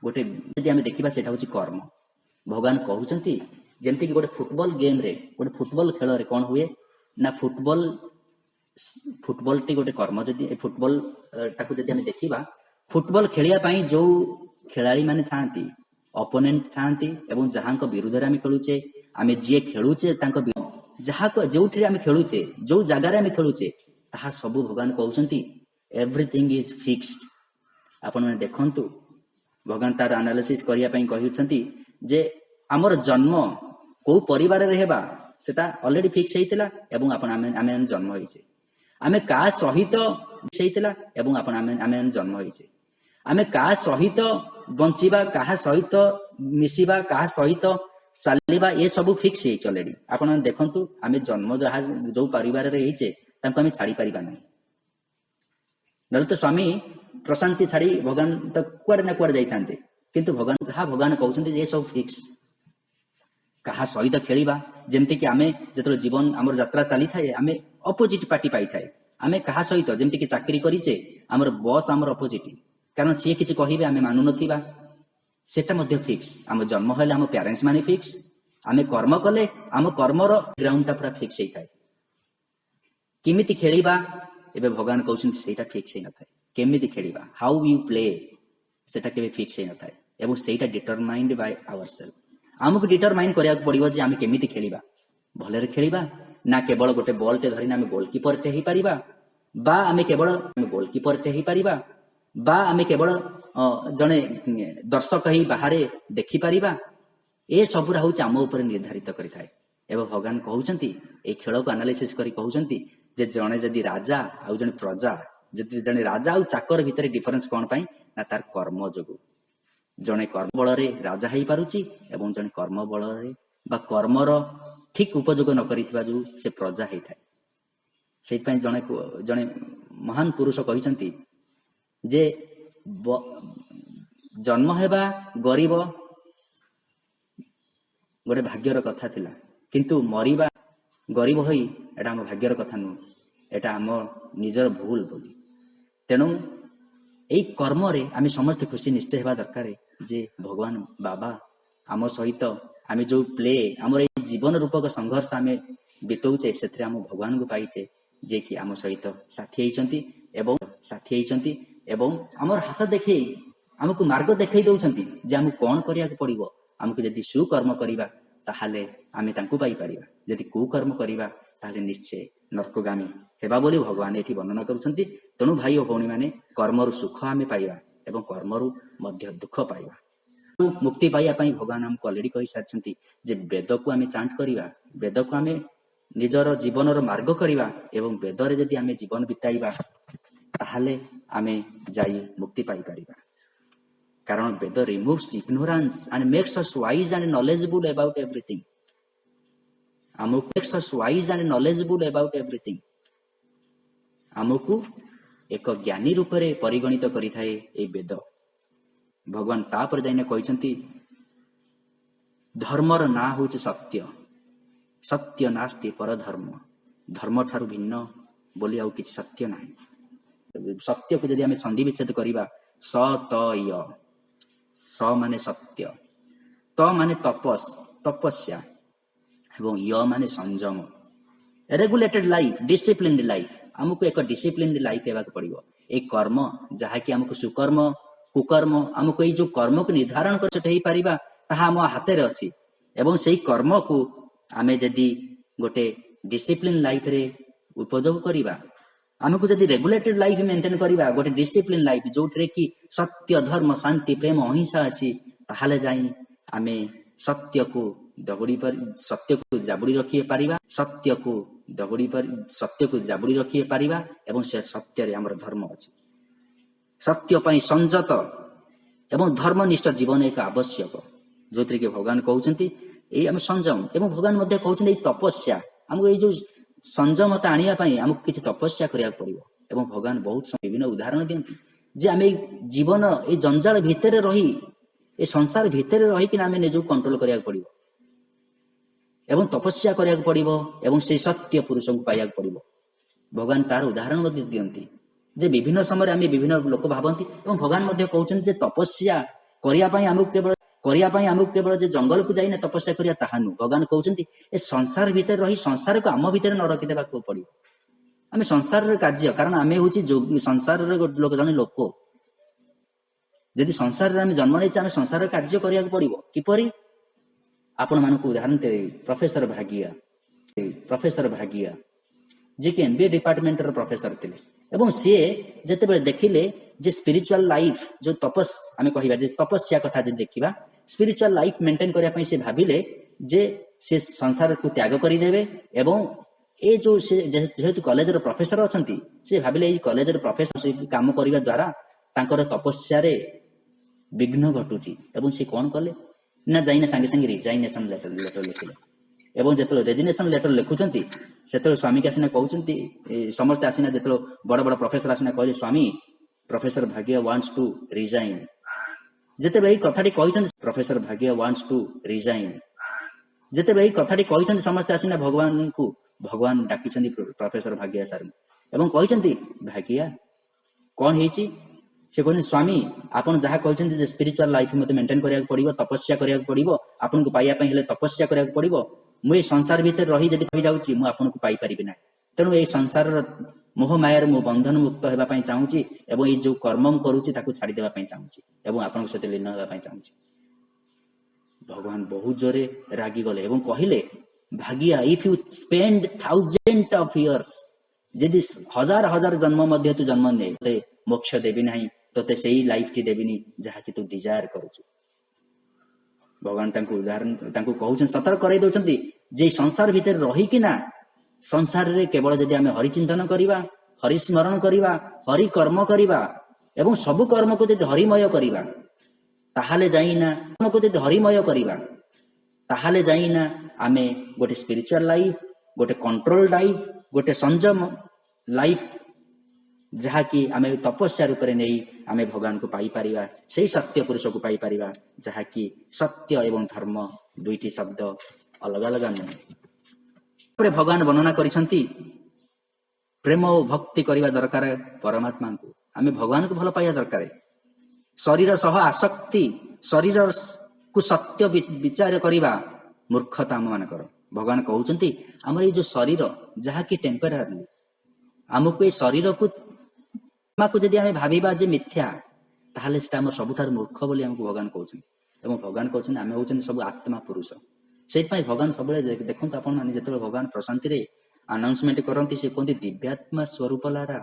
ଗୋଟେ ଯଦି ଆମେ ଦେଖିବା ସେଇଟା ହଉଛି କର୍ମ। ଭଗବାନ କହୁଛନ୍ତି ଯେମିତିକି ଗୋଟେ ଫୁଟବଲ ଗେମ୍ରେ, ଗୋଟେ ଫୁଟବଲ ଖେଳରେ କଣ ହୁଏ ନା, ଫୁଟବଲଟି ଗୋଟେ କର୍ମ। ଯଦି ଫୁଟବଲ ଟାକୁ ଯଦି ଆମେ ଦେଖିବା, ଫୁଟବଲ ଖେଳିବା ପାଇଁ ଯୋଉ ଖେଳାଳି ମାନେ ଥାଆନ୍ତି, ଅପୋନେଣ୍ଟ ଥାଆନ୍ତି ଏବଂ ଯାହାଙ୍କ ବିରୁଦ୍ଧରେ ଆମେ ଖେଳୁଛେ, ଆମେ ଯିଏ ଖେଳୁଛେ ତାଙ୍କ ଯାହାକୁ ଯୋଉଥିରେ ଆମେ ଖେଳୁଛେ, ଯୋଉ ଜାଗାରେ ଆମେ ଖେଳୁଛେ, ତାହା ସବୁ ଭଗବାନ କହୁଛନ୍ତି ଏଭ୍ରିଥିଙ୍ଗ ଇଜ ଫିକ୍ସଡ। ଆପଣମାନେ ଦେଖନ୍ତୁ ଭଗବାନ ତାର ଆନାଲିସିସ୍ କରିବା ପାଇଁ କହିଛନ୍ତି ଯେ ଆମର ଜନ୍ମ କୋଉ ପରିବାରରେ ହେବା ସେଟା ଅଲରେଡି ଫିକ୍ସ ହେଇଥିଲା ଏବଂ ଆମେ ଜନ୍ମ ହେଇଛେ। ଆମେ କାହା ସହିତ ହେଇଥିଲା ଏବଂ ଆମେ ଜନ୍ମ ହେଇଛେ। ଆମେ କାହା ସହିତ ବଞ୍ଚିବା, କାହା ସହିତ ମିଶିବା, କାହା ସହିତ ଚାଲିବା, ଏ ସବୁ ଫିକ୍ସ ହେଇଛି ଅଲରେଡି। ଆପଣମାନେ ଦେଖନ୍ତୁ ଆମେ ଜନ୍ମ ଯୋଉ ପରିବାରରେ ହେଇଛେ ତାଙ୍କୁ ଆମେ ଛାଡି ପାରିବା ନାହିଁ। ନହେଲେ ତ ସ୍ୱାମୀ ପ୍ରଶାନ୍ତି ଛାଡି ଭଗବାନ ତ କୁଆଡେ ନା କୁଆଡେ ଯାଇଥାନ୍ତେ, କିନ୍ତୁ ଭଗବାନ କହୁଛନ୍ତି ଯେ ସବୁ ଫିକ୍ସ। କାହା ସହିତ ଖେଳିବା, ଯେମିତିକି ଆମେ ଯେତେବେଳେ ଜୀବନ ଆମର ଯାତ୍ରା ଚାଲିଥାଏ, ଆମେ ଅପୋଜିଟ ପାର୍ଟି ପାଇଥାଏ। ଆମେ କାହା ସହିତ ଯେମିତିକି ଚାକିରି କରିଛେ, ଆମର ବସ୍ ଆମର ଅପୋଜିଟ, କାରଣ ସିଏ କିଛି କହିବେ ଆମେ ମାନୁ ନଥିବା, ସେଟା ମଧ୍ୟ ଫିକ୍ସ। ଆମ ଜନ୍ମ ହେଲେ ଆମ ପ୍ୟାରେଣ୍ଟସ ମାନେ ଫିକ୍ସ, ଆମେ କର୍ମ କଲେ ଆମ କର୍ମର ଗ୍ରାଉଣ୍ଡଟା ପୁରା ଫିକ୍ସ ହେଇଥାଏ। କେମିତି ଖେଳିବା, ଏବେ ଭଗବାନ କହୁଛନ୍ତି ସେଇଟା ଫିକ୍ସ ହେଇନଥାଏ। କେମିତି ଖେଳିବା, ହାଉ ୟୁ ପ୍ଲେ, ସେଟା କେବେ ଫିକ୍ସ ହେଇନଥାଏ ଏବଂ ସେଇଟା ଡିଟରମାଇନ୍ଡ ବାଇ ଆୱାର ସେଲ୍ଫ। ଆମକୁ ଡିଟରମାଇନ୍ କରିବାକୁ ପଡିବ ଯେ ଆମେ କେମିତି ଖେଳିବା। ଭଲରେ ଖେଳିବା ନା କେବଳ ଗୋଟେ ବଲଟେ ଧରିନା ଆମେ ଗୋଲକିପରଟେ ହେଇପାରିବା, ବା ଆମେ କେବଳ ଗୋଲକିପରଟେ ହେଇପାରିବା, ବା ଆମେ କେବଳ ଜଣେ ଦର୍ଶକ ହେଇ ବାହାରେ ଦେଖିପାରିବା। ଏ ସବୁରା ହଉଛି ଆମ ଉପରେ ନିର୍ଦ୍ଧାରିତ କରିଥାଏ। ଏବଂ ଭଗବାନ କହୁଛନ୍ତି ଏଇ ଖେଳକୁ ଆନାଲିସିସ୍ କରି କହୁଛନ୍ତି ଯେ ଜଣେ ଯଦି ରାଜା ଆଉ ଜଣେ ପ୍ରଜା, ଯଦି ଜଣେ ରାଜା ଆଉ ଚାକର ଭିତରେ ଡିଫରେନ୍ସ କଣ ପାଇଁ ନା ତାର କର୍ମ ଯୋଗୁଁ। ଜଣେ କର୍ମ ବଳରେ ରାଜା ହେଇପାରୁଛି ଏବଂ ଜଣେ କର୍ମ ବଳରେ ବା କର୍ମର ଠିକ ଉପଯୋଗ ନ କରିଥିବା ଯୋଗୁଁ ସେ ପ୍ରଜା ହେଇଥାଏ। ସେଇଥିପାଇଁ ଜଣେ ମହାନ ପୁରୁଷ କହିଛନ୍ତି ଯେ ଜନ୍ମ ହେବା ଗରିବ ଗୋଟେ ଭାଗ୍ୟର କଥା ଥିଲା, କିନ୍ତୁ ମରିବା ଗରିବ ହୋଇ ଏଟା ଆମ ଭାଗ୍ୟର କଥା ନୁହଁ, ଏଟା ଆମ ନିଜର ଭୁଲ ବୋଲି। ତେଣୁ ଏଇ କର୍ମରେ ଆମେ ସମସ୍ତେ ଖୁସି ନିଶ୍ଚୟ ହେବା ଦରକାର ଯେ ଭଗବାନ ବାବା ଆମ ସହିତ ଆମେ ଯୋଉ ଆମର ଏଇ ଜୀବନ ରୂପକ ସଂଘର୍ଷ ଆମେ ବିତଉଛେ ସେଥିରେ ଆମ ଭଗବାନଙ୍କୁ ପାଇଛେ, ଯିଏକି ଆମ ସହିତ ସାଥୀ ହେଇଛନ୍ତି ଏବଂ ଆମର ହାତ ଦେଖେଇ ଆମକୁ ମାର୍ଗ ଦେଖେଇ ଦଉଛନ୍ତି ଯେ ଆମକୁ କଣ କରିବାକୁ ପଡିବ। ଆମକୁ ଯଦି ସୁକର୍ମ କରିବା ତାହେଲେ ଆମେ ତାଙ୍କୁ ପାଇପାରିବା, ଯଦି କୁକର୍ମ କରିବା ତାହେଲେ ନିଶ୍ଚୟ ନର୍କଗାମୀ ହେବା ବୋଲି ଭଗବାନ ଏଠି ବର୍ଣ୍ଣନା କରୁଛନ୍ତି। ତେଣୁ ଭାଇ ଓ ଭଉଣୀ ମାନେ କର୍ମରୁ ସୁଖ ଆମେ ପାଇବା ଏବଂ କର୍ମରୁ ମଧ୍ୟ ଦୁଃଖ ପାଇବା। ମୁକ୍ତି ପାଇବା ପାଇଁ ଭଗବାନ ଆମକୁ ଅଲରେଡି କହିସାରିଛନ୍ତି ଯେ ବେଦକୁ ଆମେ ଚାଣ୍ଟ କରିବା, ବେଦକୁ ଆମେ ନିଜର ଜୀବନର ମାର୍ଗ କରିବା ଏବଂ ବେଦରେ ଯଦି ଆମେ ଜୀବନ ବିତାଇବା ତାହେଲେ ଆମେ ଯାଇ ମୁକ୍ତି ପାଇପାରିବା। କାରଣ Veda removes ignorance and makes us wise and knowledgeable about everything. ଆମକୁ ଏକ ଜ୍ଞାନୀ ରୂପରେ ପରିଗଣିତ କରିଥାଏ ଏଇ ବେଦ। ଭଗବାନ ତାପରେ ଯାଇନା କହିଛନ୍ତି ଧର୍ମର ନାଁ ହଉଛି ସତ୍ୟ, ସତ୍ୟ ନାସ୍ତି ପରଧର୍ମ, ଧର୍ମ ଠାରୁ ଭିନ୍ନ ବୋଲି ଆଉ କିଛି ସତ୍ୟ ନାହିଁ। ସତ୍ୟକୁ ଯଦି ଆମେ ସନ୍ଧି ବିଚ୍ଛେଦ କରିବା ସ ତ ୟ, ସ ମାନେ ସତ୍ୟ, ତ ମାନେ ତପସ୍ୟା ଏବଂ ୟ ମାନେ ସଂଯମ, ରେଗୁଲେଟେଡ ଲାଇଫ, ଡିସିପ୍ଲିନ୍ଡ ଲାଇଫ। ଆମକୁ ଏକ ଡିସିପ୍ଲିନ୍ଡ ଲାଇଫ ହେବାକୁ ପଡିବ। ଏଇ କର୍ମ ଯାହାକି ଆମକୁ ସୁକର୍ମ କୁକର୍ମ, ଆମକୁ ଏଇ ଯୋଉ କର୍ମକୁ ନିର୍ଦ୍ଧାରଣ କରି ହେଇପାରିବା ତାହା ଆମ ହାତରେ ଅଛି ଏବଂ ସେଇ କର୍ମକୁ ଆମେ ଯଦି ଗୋଟେ ଡିସିପ୍ଲିନ ଲାଇଫରେ ଉପଯୋଗ କରିବା, ଆମକୁ ଯଦି ରେଗୁଲେଟେଡ ଲାଇଫ ମେଣ୍ଟେନ କରିବା, ଗୋଟେ ଡିସିପ୍ଲିନ ଲାଇଫ ଯୋଉଥିରେ କି ସତ୍ୟ ଧର୍ମ ଶାନ୍ତି ପ୍ରେମ ଅହିଂସା ଅଛି, ତାହେଲେ ଯାଇ ଆମେ ସତ୍ୟକୁ ଜାବୁଡି ରଖି ପାରିବା ଏବଂ ସେ ସତ୍ୟରେ ଆମର ଧର୍ମ ଅଛି। ସତ୍ୟ ପାଇଁ ସଂଯତ ଏବଂ ଧର୍ମନିଷ୍ଠ ଜୀବନ ଏକ ଆବଶ୍ୟକ, ଯୋଉଥିରେ କି ଭଗବାନ କହୁଛନ୍ତି ଏଇ ଆମେ ସଂଯମ ଏବଂ ଭଗବାନ ମଧ୍ୟ କହୁଛନ୍ତି ଏଇ ତପସ୍ୟା। ଆମକୁ ଏଇ ଯୋଉ ସଂଯମତା ଆଣିବା ପାଇଁ ଆମକୁ କିଛି ତପସ୍ୟା କରିବାକୁ ପଡିବ ଏବଂ ଭଗବାନ ବହୁତ ବିଭିନ୍ନ ଉଦାହରଣ ଦିଅନ୍ତି ଯେ ଆମେ ଜୀବନ ଏଇ ଜଞ୍ଜାଳ ଭିତରେ ରହି, ଏ ସଂସାର ଭିତରେ ରହିକିନା ଆମେ ନିଜକୁ କଣ୍ଟ୍ରୋଲ କରିବାକୁ ପଡିବ ଏବଂ ତପସ୍ୟା କରିବାକୁ ପଡିବ ଏବଂ ସେଇ ସତ୍ୟ ପୁରୁଷଙ୍କୁ ପାଇବାକୁ ପଡିବ। ଭଗବାନ ତାର ଉଦାହରଣ ମଧ୍ୟ ଦିଅନ୍ତି ଯେ ବିଭିନ୍ନ ସମୟରେ ଆମେ ବିଭିନ୍ନ ଲୋକ ଭାବନ୍ତି ଏବଂ ଭଗବାନ ମଧ୍ୟ କହୁଛନ୍ତି ଯେ ତପସ୍ୟା କରିବା ପାଇଁ ଆମକୁ କେବଳ ଯେ ଜଙ୍ଗଲକୁ ଯାଇନା ତପସ୍ୟା କରିବା ତାହା ନୁହଁ। ଭଗବାନ କହୁଛନ୍ତି ଏ ସଂସାର ଭିତରେ ରହି ସଂସାରକୁ ଆମ ଭିତରେ ନ ରଖିଦେବାକୁ ପଡିବ। ଆମେ ସଂସାରର କାର୍ଯ୍ୟ, କାରଣ ଆମେ ହଉଛି ସଂସାରର ଜଣେ ଲୋକ। ଯଦି ସଂସାରରେ ଆମେ ଜନ୍ମ ନେଇଛେ ଆମେ ସଂସାରର କାର୍ଯ୍ୟ କରିବାକୁ ପଡିବ। କିପରି? ଆପଣମାନଙ୍କୁ ଉଦାହରଣ ଦେବି। ପ୍ରଫେସର ଭାଗିଆ ଯିଏକି MBA ଡିପାର୍ଟମେଣ୍ଟର ପ୍ରଫେସର ଥିଲେ ଏବଂ ସିଏ ଯେତେବେଳେ ଦେଖିଲେ ଯେ ସ୍ପିରିଚୁଆଲ ଲାଇଫ ଯୋଉ ଆମେ କହିବା ଯେ ତପସ୍ୟା କଥା ଯଦି ଦେଖିବା, ସ୍ପିରିଚୁଆଲ ଲାଇଫ ମେଣ୍ଟେନ କରିବା ପାଇଁ ସେ ଭାବିଲେ ଯେ ସେ ସଂସାରକୁ ତ୍ୟାଗ କରିଦେବେ ଏବଂ ଏ ଯୋଉ ସେ ଯେହେତୁ କଲେଜର ପ୍ରଫେସର ଅଛନ୍ତି, ସେ ଭାବିଲେ ଏଇ କଲେଜର ପ୍ରଫେସର କାମ କରିବା ଦ୍ୱାରା ତାଙ୍କର ତପସ୍ୟାରେ ବିଘ୍ନ ଘଟୁଛି ଏବଂ ସେ କଣ କଲେ ନା ଯାଇନା ସାଙ୍ଗେ ସାଙ୍ଗେ ରିଜାଇନେସନ ଲେଟର ଲେଖିଲେ ଏବଂ ଯେତେବେଳେ ରେଜିନେସନ ଲେଟର ଲେଖୁଛନ୍ତି ସେତେବେଳେ ସ୍ୱାମୀକି ଆସିନା କହୁଛନ୍ତି, ସମସ୍ତେ ଆସିନା ଯେତେବେଳେ ବଡ ବଡ ପ୍ରଫେସର ଆସିନା କହିଲେ ସ୍ୱାମୀ ପ୍ରଫେସର ଭାଗିଆ ୱାଣ୍ଟସ ଟୁ ରିଜାଇନ। ଯେତେବେଳେ ଏଇ କଥାଟି କହିଛନ୍ତି ପ୍ରଫେସର ଭାଗିଆ ୱାଣ୍ଟସ ଟୁ ରିଜାଇନ, ଯେତେବେଳେ ଏଇ କଥାଟି କହିଛନ୍ତି ସମସ୍ତେ ଆସିନା ଭଗବାନ ଡାକିଛନ୍ତି ପ୍ରଫେସର ଭାଗିଆ ସାର୍ ଏବଂ କହିଛନ୍ତି ଭାଗିଆ କଣ ହେଇଛି? ସେ କହୁଛନ୍ତି ସ୍ୱାମୀ ଆପଣ ଯାହା କହିଛନ୍ତି ଯେ ସ୍ପିରିଚୁଆଲ ଲାଇଫ ମତେ ମେଣ୍ଟେନ କରିବାକୁ ପଡିବ, ତପସ୍ୟା କରିବାକୁ ପଡିବ, ଆପଣଙ୍କୁ ପାଇବା ପାଇଁ ହେଲେ ତପସ୍ୟା କରିବାକୁ ପଡିବ। ମୁଁ ଏଇ ସଂସାର ଭିତରେ ରହି ଯଦି ଯାଉଛି ମୁଁ ଆପଣଙ୍କୁ ପାଇପାରିବି ନାହିଁ। ତେଣୁ ଏଇ ସଂସାରର ମୋହ ମାୟାରେ ମୁଁ ବନ୍ଧନ ମୁକ୍ତ ହେବା ପାଇଁ ଚାହୁଁଛି ଏବଂ ଏଇ ଯୋଉ କର୍ମ ମୁଁ କରୁଛି ତାକୁ ଛାଡିଦେବା ପାଇଁ ଚାହୁଁଛି ଏବଂ ଆପଣଙ୍କ ସହିତ ଲୀନ ହେବା ପାଇଁ ଚାହୁଁଛି। ଭଗବାନ ବହୁତ ଜୋରେ ରାଗିଗଲେ ଏବଂ କହିଲେ ଭାଗିଆ if you spend thousand of years, ଯଦି ହଜାର ହଜାର ଜନ୍ମ ମଧ୍ୟ ତୁ ଜନ୍ମ ନେ, ତତେ ମୋକ୍ଷ ଦେବି ନାହିଁ, ତତେ ସେଇ ଲାଇଫଟି ଦେବିନି ଯାହାକି ତୁ ଡିଜାୟାର କରୁଛୁ। ଭଗବାନ ତାଙ୍କୁ କହୁଛନ୍ତି, ସତର୍କ କରାଇ ଦଉଛନ୍ତି ଯେ ସଂସାର ଭିତରେ ରହିକିନା ସଂସାରରେ କେବଳ ଯଦି ଆମେ ହରିଚିନ୍ତନ କରିବା, ହରିସ୍ମରଣ କରିବା, ହରି କର୍ମ କରିବା ଏବଂ ସବୁ କର୍ମକୁ ଯଦି ହରିମୟ କରିବା ତାହେଲେ ଯାଇନା ଆମକୁ ଯଦି ହରିମୟ କରିବା ତାହେଲେ ଯାଇନା ଆମେ ଗୋଟେ ସ୍ପିରିଚୁଆଲ ଲାଇଫ, ଗୋଟେ କଣ୍ଟ୍ରୋଲ ଲାଇଫ, ଗୋଟେ ସଂଯମ ଲାଇଫ, ଯାହାକି ଆମେ ତପସ୍ୟା ରୂପରେ ନେଇ ଆମେ ଭଗବାନଙ୍କୁ ପାଇପାରିବା, ସେଇ ସତ୍ୟ ପୁରୁଷକୁ ପାଇପାରିବା, ଯାହାକି ସତ୍ୟ ଏବଂ ଧର୍ମ ଦୁଇଟି ଶବ୍ଦ ଅଲଗା ଅଲଗା ନୁହେଁ। ତାପରେ ଭଗବାନ ବର୍ଣ୍ଣନା କରିଛନ୍ତି ପ୍ରେମ ଓ ଭକ୍ତି କରିବା ଦରକାର ପରମାତ୍ମାଙ୍କୁ। ଆମେ ଭଗବାନଙ୍କୁ ଭଲ ପାଇବା ଦରକାର। ଶରୀର ସହ ଆସକ୍ତି, ଶରୀରକୁ ସତ୍ୟ ବିଚାର କରିବା ମୂର୍ଖତା ଆମ ମାନଙ୍କର। ଭଗବାନ କହୁଛନ୍ତି ଆମର ଏଇ ଯୋଉ ଶରୀର ଯାହାକି ଟେମ୍ପରାରୀ, ଆମକୁ ଏଇ ଶରୀରକୁ ଯଦି ଆମେ ଭାବିବା ଯେ ମିଥ୍ୟା, ତାହେଲେ ସେଟା ଆମର ସବୁଠାରୁ ମୂର୍ଖ ବୋଲି ଆମକୁ ଭଗବାନ କହୁଛନ୍ତି। ଏବଂ ଭଗବାନ କହୁଛନ୍ତି ଆମେ ହଉଛନ୍ତି ସବୁ ଆତ୍ମା ପୁରୁଷ। ସେଇଥିପାଇଁ ଭଗବାନ ସବୁବେଳେ ଦେଖନ୍ତୁ, ଆପଣ ମାନେ ଯେତେବେଳେ ଭଗବାନ ପ୍ରଶାନ୍ତିରେ ଆନାଉନ୍ସମେଣ୍ଟ କରନ୍ତି, ସେ କୁହନ୍ତି ଦିବ୍ୟାତ୍ମା ସ୍ୱରୂପ ଲାରା,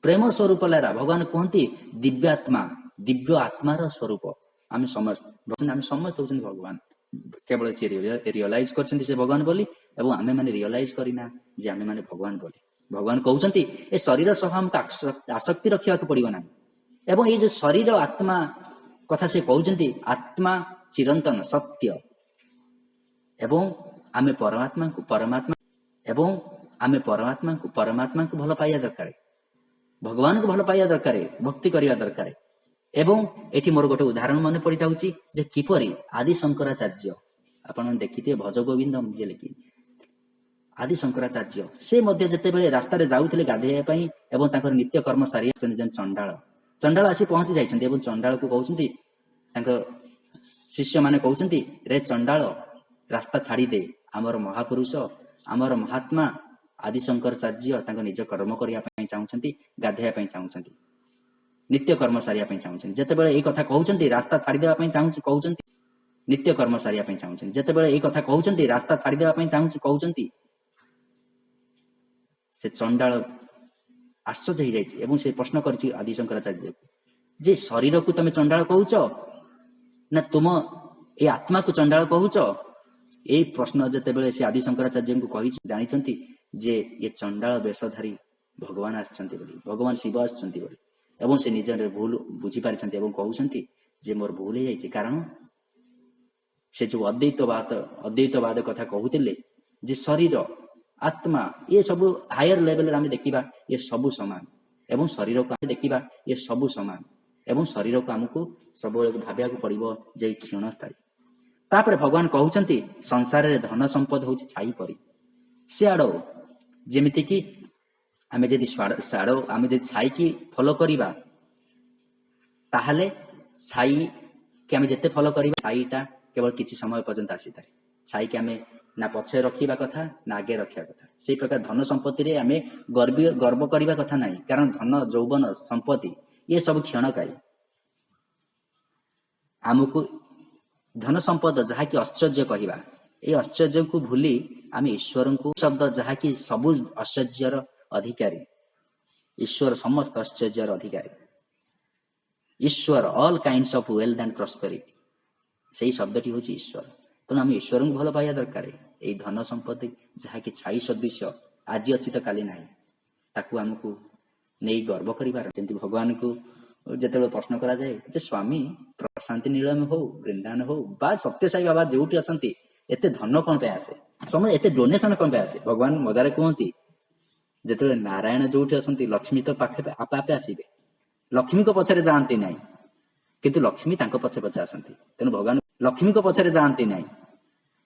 ପ୍ରେମ ସ୍ୱରୂପ ଲାରା। ଭଗବାନ କୁହନ୍ତି ଦିବ୍ୟାତ୍ମା, ଦିବ୍ୟ ଆତ୍ମାର ସ୍ୱରୂପ। ଆମେ ସମସ୍ତେ ହଉଛନ୍ତି ଭଗବାନ। କେବଳ ସେ ରିଅଲାଇଜ କରିଛନ୍ତି ସେ ଭଗବାନ ବୋଲି, ଏବଂ ଆମେ ମାନେ ରିଅଲାଇଜ କରିନା ଯେ ଆମେ ମାନେ ଭଗବାନ ବୋଲି। ଭଗବାନ କହୁଛନ୍ତି ଏ ଶରୀର ସହ ଆମକୁ ଆସକ୍ତି ରଖିବାକୁ ପଡିବ ନାହିଁ। ଏବଂ ଏଇ ଯୋଉ ଶରୀର ଆତ୍ମା କଥା ସେ କହୁଛନ୍ତି, ଆତ୍ମା ଚିରନ୍ତନ ସତ୍ୟ, ଏବଂ ଆମେ ପରମାତ୍ମାଙ୍କୁ ଭଲ ପାଇବା ଦରକାର, ଭଗବାନଙ୍କୁ ଭଲ ପାଇବା ଦରକାର, ଭକ୍ତି କରିବା ଦରକାର। ଏବଂ ଏଠି ମୋର ଗୋଟେ ଉଦାହରଣ ମନେ ପଡିଯାଉଛି ଯେ କିପରି ଆଦି ଶଙ୍କରାଚାର୍ଯ୍ୟ, ଆପଣ ଦେଖିଥିବେ ଭଜ ଗୋବିନ୍ଦ ଯିଏ ଲେଖି, ଆଦି ଶଙ୍କରାଚାର୍ଯ୍ୟ ସେ ମଧ୍ୟ ଯେତେବେଳେ ରାସ୍ତାରେ ଯାଉଥିଲେ ଗାଧେଇବା ପାଇଁ ଏବଂ ତାଙ୍କର ନିତ୍ୟ କର୍ମ ସାରି ଚଣ୍ଡାଳ ଆସି ପହଞ୍ଚି ଯାଇଛନ୍ତି ଏବଂ ଚଣ୍ଡାଳକୁ କହୁଛନ୍ତି, ତାଙ୍କ ଶିଷ୍ୟମାନେ କହୁଛନ୍ତି, ରେ ଚଣ୍ଡାଳ ରାସ୍ତା ଛାଡ଼ିଦେ, ଆମର ମହାପୁରୁଷ, ଆମର ମହାତ୍ମା ଆଦି ଶଙ୍କରାଚାର୍ଯ୍ୟ ତାଙ୍କ ନିଜ କର୍ମ କରିବା ପାଇଁ ଚାହୁଁଛନ୍ତି, ଗାଧେଇବା ପାଇଁ ଚାହୁଁଛନ୍ତି, ନିତ୍ୟ କର୍ମ ସାରିବା ପାଇଁ ଚାହୁଁଛନ୍ତି। ଯେତେବେଳେ ଏଇ କଥା କହୁଛନ୍ତି ରାସ୍ତା ଛାଡ଼ିଦେବା ପାଇଁ କହୁଛନ୍ତି, ନିତ୍ୟ କର୍ମ ସାରିବା ପାଇଁ ଚାହୁଁଛନ୍ତି, ଯେତେବେଳେ ଏଇ କଥା କହୁଛନ୍ତି ରାସ୍ତା ଛାଡ଼ିଦେବା ପାଇଁ କହୁଛନ୍ତି, ସେ ଚଣ୍ଡାଳ ଆଶ୍ଚର୍ଯ୍ୟ ହେଇଯାଇଛି ଏବଂ ସେ ପ୍ରଶ୍ନ କରିଛି ଆଦି ଶଙ୍କରାଚାର୍ଯ୍ୟକୁ ଯେ ଶରୀରକୁ ତମେ ଚଣ୍ଡାଳ କହୁଛ ନା ତୁମ ଏ ଆତ୍ମାକୁ ଚଣ୍ଡାଳ କହୁଛ? ଏଇ ପ୍ରଶ୍ନ ଯେତେବେଳେ ସେ ଆଦି ଶଙ୍କରାଚାର୍ଯ୍ୟଙ୍କୁ କହିଛି, ଜାଣିଛନ୍ତି ଯେ ଏ ଚଣ୍ଡାଳ ବେଶଧାରୀ ଭଗବାନ ଆସିଛନ୍ତି ବୋଲି, ଭଗବାନ ଶିବ ଆସିଛନ୍ତି ବୋଲି। ଏବଂ ସେ ନିଜର ଭୁଲ ବୁଝିପାରିଛନ୍ତି ଏବଂ କହୁଛନ୍ତି ଯେ ମୋର ଭୁଲ ହେଇଯାଇଛି, କାରଣ ସେ ଯୋଉ ଅଦ୍ୱୈତବାଦ କଥା କହୁଥିଲେ ଯେ ଶରୀର ଆତ୍ମା ଏ ସବୁ ହାୟର ଲେଭେଲରେ ଆମେ ଦେଖିବା ଏ ସବୁ ସମାନ, ଏବଂ ଶରୀରକୁ ଆମେ ଦେଖିବା ଏ ସବୁ ସମାନ, ଏବଂ ଶରୀରକୁ ଆମକୁ ସବୁବେଳେ ଭାବିବାକୁ ପଡିବ ଯେ କ୍ଷଣସ୍ଥାୟୀ। ତାପରେ ଭଗବାନ କହୁଛନ୍ତି ସଂସାରରେ ଧନ ସମ୍ପଦ ହଉଛି ଛାଇ ପରି, ସିଆଡ ଯେମିତିକି ଆମେ ଯଦି ଛାଇକି ଫଲୋ କରିବା, ତାହେଲେ ଛାଇକି ଆମେ ଯେତେ ଫଲୋ କରିବା, ଛାଇଟା କେବଳ କିଛି ସମୟ ପର୍ଯ୍ୟନ୍ତ ଆସିଥାଏ। ଛାଇକି ଆମେ ନା ପଛରେ ରଖିବା କଥା ନା ଆଗେ ରଖିବା କଥା। ସେଇ ପ୍ରକାର ଧନ ସମ୍ପତ୍ତିରେ ଆମେ ଗର୍ବ କରିବା କଥା ନାହିଁ, କାରଣ ଧନ ଯୌବନ ସମ୍ପତ୍ତି ଏ ସବୁ କ୍ଷଣକାରୀ। ଆମକୁ ଧନ ସମ୍ପଦ ଯାହାକି ଐଶ୍ୱର୍ଯ୍ୟ କହିବା, এই ଐଶ୍ୱର୍ଯ୍ୟକୁ ଭୁଲି ଆମେ ଈଶ୍ୱରଙ୍କୁ ଶବ୍ଦ ଯାହାକି ସବୁ ଐଶ୍ୱର୍ଯ୍ୟର ଅଧିକାରୀ, ଈଶ୍ୱର ସମସ୍ତ ଐଶ୍ୱର୍ଯ୍ୟର ଅଧିକାରୀ, ଈଶ୍ୱର all kinds of wealth and prosperity, ସେଇ ଶବ୍ଦଟି ହେଉଛି ଈଶ୍ୱର। ତେଣୁ ଆମେ ଈଶ୍ୱରଙ୍କୁ ଭଲ ପାଇବା ଦରକାର। ଏଇ ଧନ ସମ୍ପତ୍ତି ଯାହାକି ଛାଇ ସଦୃଶ୍ୟ, ଆଜି ଅଛି ତ କାଲି ନାହିଁ, ତାକୁ ଆମକୁ ନେଇ ଗର୍ବ କରିବାର। ଯେମିତି ଭଗବାନଙ୍କୁ ଯେତେବେଳେ ପ୍ରଶ୍ନ କରାଯାଏ ଯେ ସ୍ୱାମୀ ପ୍ରଶାନ୍ତି ନୀଳମ ହଉ, ବୃନ୍ଦାବନ ହଉ ବା ସତ୍ୟସାଇ ବାବା ଯୋଉଠି ଅଛନ୍ତି, ଏତେ ଧନ କଣ ପାଇଁ ଆସେ, ସମସ୍ତେ ଏତେ ଡୋନେସନ କଣ ପାଇଁ ଆସେ? ଭଗବାନ ମଜାରେ କୁହନ୍ତି ଯେତେବେଳେ ନାରାୟଣ ଯୋଉଠି ଅଛନ୍ତି ଲକ୍ଷ୍ମୀ ତ ପାଖେ ଆପେ ଆପେ ଆସିବେ, ଲକ୍ଷ୍ମୀଙ୍କ ପଛରେ ଯାଆନ୍ତି ନାହିଁ, କିନ୍ତୁ ଲକ୍ଷ୍ମୀ ତାଙ୍କ ପଛେ ପଛେ ଆସନ୍ତି। ତେଣୁ ଭଗବାନ ଲକ୍ଷ୍ମୀଙ୍କ ପଛରେ ଯାଆନ୍ତି ନାହିଁ,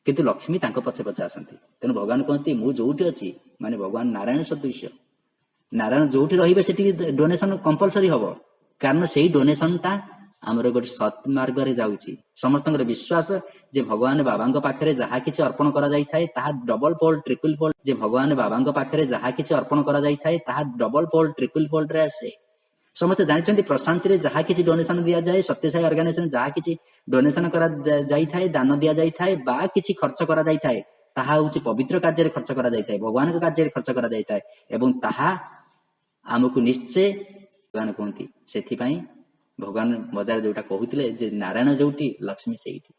କିନ୍ତୁ ଲକ୍ଷ୍ମୀ ତାଙ୍କ ପଛେ ପଛେ ଆସନ୍ତି। ତେଣୁ ଭଗବାନ କୁହନ୍ତି ମୁଁ ଯୋଉଠି ଅଛି, ମାନେ ଭଗବାନ ନାରାୟଣ ସଦୃଶ୍ୟ, ନାରାୟଣ ଯୋଉଠି ରହିବେ ସେଠି ଡୋନେସନ କମ୍ପଲସରି ହବ, କାରଣ ସେଇ ଡୋନେସନଟା ଆମର ଗୋଟେ ସତ୍ ମାର୍ଗରେ ଯାଉଛି। ସମସ୍ତଙ୍କର ବିଶ୍ୱାସ ଯେ ଭଗବାନ ବାବାଙ୍କ ପାଖରେ ଯାହା କିଛି ଅର୍ପଣ କରାଯାଇଥାଏ ତାହା ଡବଲ ଫୋଲ୍ଡ ଟ୍ରିପଲ ଫୋଲ୍ଡ, ଯେ ଭଗବାନ ବାବାଙ୍କ ପାଖରେ ଯାହା କିଛି ଅର୍ପଣ କରାଯାଇଥାଏ ତାହା ଡବଲ ଫୋଲ୍ଡ ଟ୍ରିପଲ ଫୋଲ୍ଡରେ ଆସେ। ସମସ୍ତେ ଜାଣିଛନ୍ତି ପ୍ରଶାନ୍ତିରେ ଯାହା କିଛି ଡୋନେସନ ଦିଆଯାଏ, ସତ୍ୟସାଇ ଅର୍ଗାନାଇଜେସନ ଯାହା କିଛି ଡୋନେସନ କରାଯାଇଥାଏ, ଦାନ ଦିଆଯାଇଥାଏ ବା କିଛି ଖର୍ଚ୍ଚ କରାଯାଇଥାଏ, ତାହା ହଉଛି ପବିତ୍ର କାର୍ଯ୍ୟରେ ଖର୍ଚ୍ଚ କରାଯାଇଥାଏ, ଭଗବାନଙ୍କ କାର୍ଯ୍ୟରେ ଖର୍ଚ୍ଚ କରାଯାଇଥାଏ, ଏବଂ ତାହା ଆମକୁ ନିଶ୍ଚୟ ଭଗବାନ କୁହନ୍ତି। ସେଥିପାଇଁ ଭଗବାନ ମଜାରେ ଯୋଉଟା କହୁଥିଲେ ଯେ ନାରାୟଣ ଯୋଉଠି ଲକ୍ଷ୍ମୀ ସେଇଠି,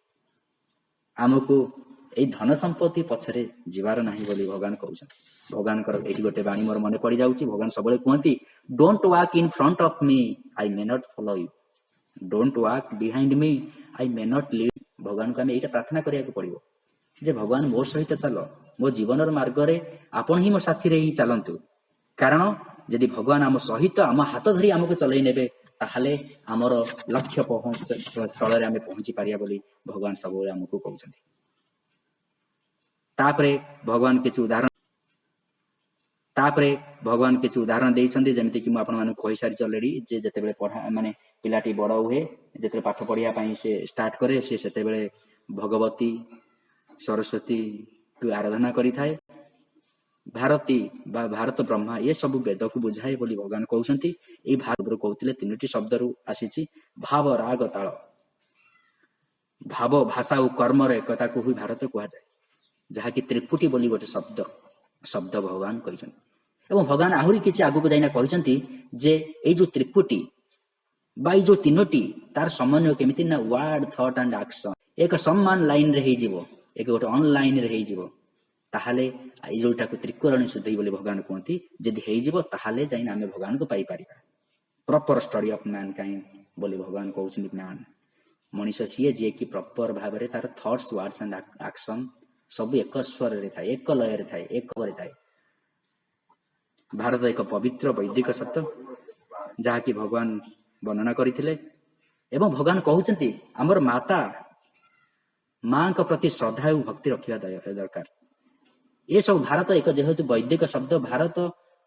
ଆମକୁ ଏଇ ଧନ ସମ୍ପତ୍ତି ପଛରେ ଯିବାର ନାହିଁ ବୋଲି ଭଗବାନ କହୁଛନ୍ତି। ଭଗବାନଙ୍କର ଏଇଠି ଗୋଟେ ବାଣୀ ମୋର ମନେ ପଡିଯାଉଛି। ଭଗବାନ ସବୁବେଳେ କୁହନ୍ତି don't walk in front of me, I may not follow you. Don't walk behind me I may not lead. भगवान को आम यहाँ प्रार्थना कराया पड़ो जे भगवान मो सहित चल, मो जीवन मार्ग आपण ही मो साथी ही चलतु, कारण यदि भगवान आम सहित आम हाथ धरी आमको चलई नेबे ताहले आमर लक्ष्य स्थल आम पहुंची पारिया बोली भगवान सब आमको कहते। तापरे भगवान किसी उदाहरण देइछन्ति जेमिति कि आपण माने कहि सारी ऑलरेडी जे जते पढ़ा माने पिलाटी बड़ हुए जते पाठ पढ़िया पई से स्टार्ट करे से सेते बेले भगवती सरस्वती तू आराधना करि थाए। भारती बा भारत ब्रह्मा ये सब वेद को बुझाए बोली भगवान कहउछन्ति। ए भारत कहउतिले तीनोटी शब्द रु आसीछि भाव राग ताल। भाव भाषा और कर्म रे एकता को हुई भारत कहा जाए, जहा कि त्रिपुटी बोली गोटे शब्द भगवान कहछन्ति। एवं भगवान आहुरी किछि आगु को जाइना कहछन्ति जे ए जो त्रिपुटी बाई जो तीनोटी तार समन्वय केमिति ना वर्ड थॉट एंड एक्शन एक सम्मान लाइन रे हे जीवो, एक गोटे ऑनलाइन रे हे जीवो, ताहाले आई जोटा को त्रिकोणी शुद्धि बोली भगवान कहती जदि हे जीवो ताहाले जाइन आमे भगवान को पाई परिबा। प्रॉपर स्टडी ऑफ मैनकाइंड बोली भगवान कहउछन्ति मैन मनुष्य सीए जे कि प्रॉपर भाव रे तार थॉट्स वर्ड्स एंड एक्शन सब एक स्वर रे थाए, एक लय रे थाए, एक रे थाए। भारत एक पवित्र वैदिक शब्द जहा कि भगवान वर्णना करथिले। एवं भगवान कहउछन्ति हमर माता मां को प्रति श्रद्धा और भक्ति रखिया दरकार। ये सब भारत एक जेहेतु वैदिक शब्द भारत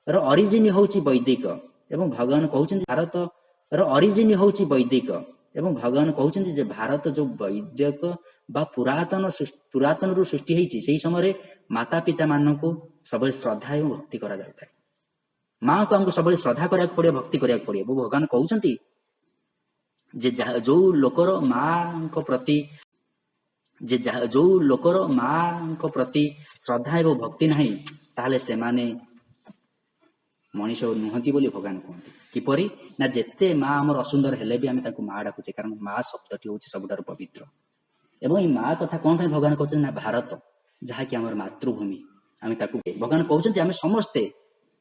रो ओरिजिन होउची वैदिक एवं भगवान कहउछन्ति भारत रो ओरिजिन होउची वैदिक एवं भगवान कहउछन्ति जे भारत जो वैदिक बा पुरातन रु सृष्टि हेछि सेही समय रे माता पिता माननको सबले श्रद्धा एवं भक्ति करा जाउଥାଏ। मां को हमको सबले श्रद्धा करिया पड़े, भक्ति करिया पड़े। भगवान कहउछन्ति जे जो लोकर मां को प्रति जो लोकर मां को प्रति श्रद्धा एवं भक्ति नहीं ताहले से माने मनीष नुहति बोली भगवान कहते। किपरि ना जेते मां हमर असुंदर हेले भी आमे ताको मां डाकुचे, कारण मां शब्दटी होची सबटार पवित्र। एवं ई मां कथा कोन थाय भगवान कहते ना भारत जहा कि हमर मातृभूमि आमे ताको भगवान कहउछन्ति आमे समस्ते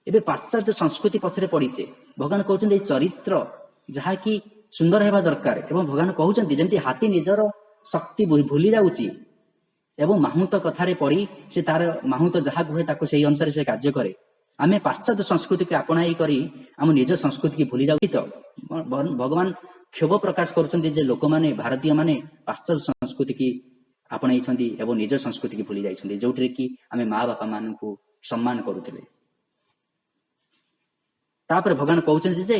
एबे पाश्चात्य संस्कृति पछरे पड़ीचे। भगवान कहउछन्ति ए चरित्र जहा कि सुंदर हेबा दरकार। एवं भगवान कहउछन्ति जेंति हाथी निजर शक्ति भूली जाउची एवं माहुत कथारे पड़ी से तार माहुत जहा कहे ताको सेही अनुसार से कार्य करे। आमे पाश्चात्य संस्कृति के अपनाई करी आम निज संस्कृति की भूली जाउची। तो भगवान क्षोभ प्रकाश करुछन्ति जे लोक माने भारतीय माने पाश्चात्य संस्कृति की आपणाई छन्ति एवं निज संस्कृति की भूली जाइछन्ति, जोटरे कि आमे माँ बापा मानकु सम्मान करुथिले। तापर भगवान कहउछन्ति जे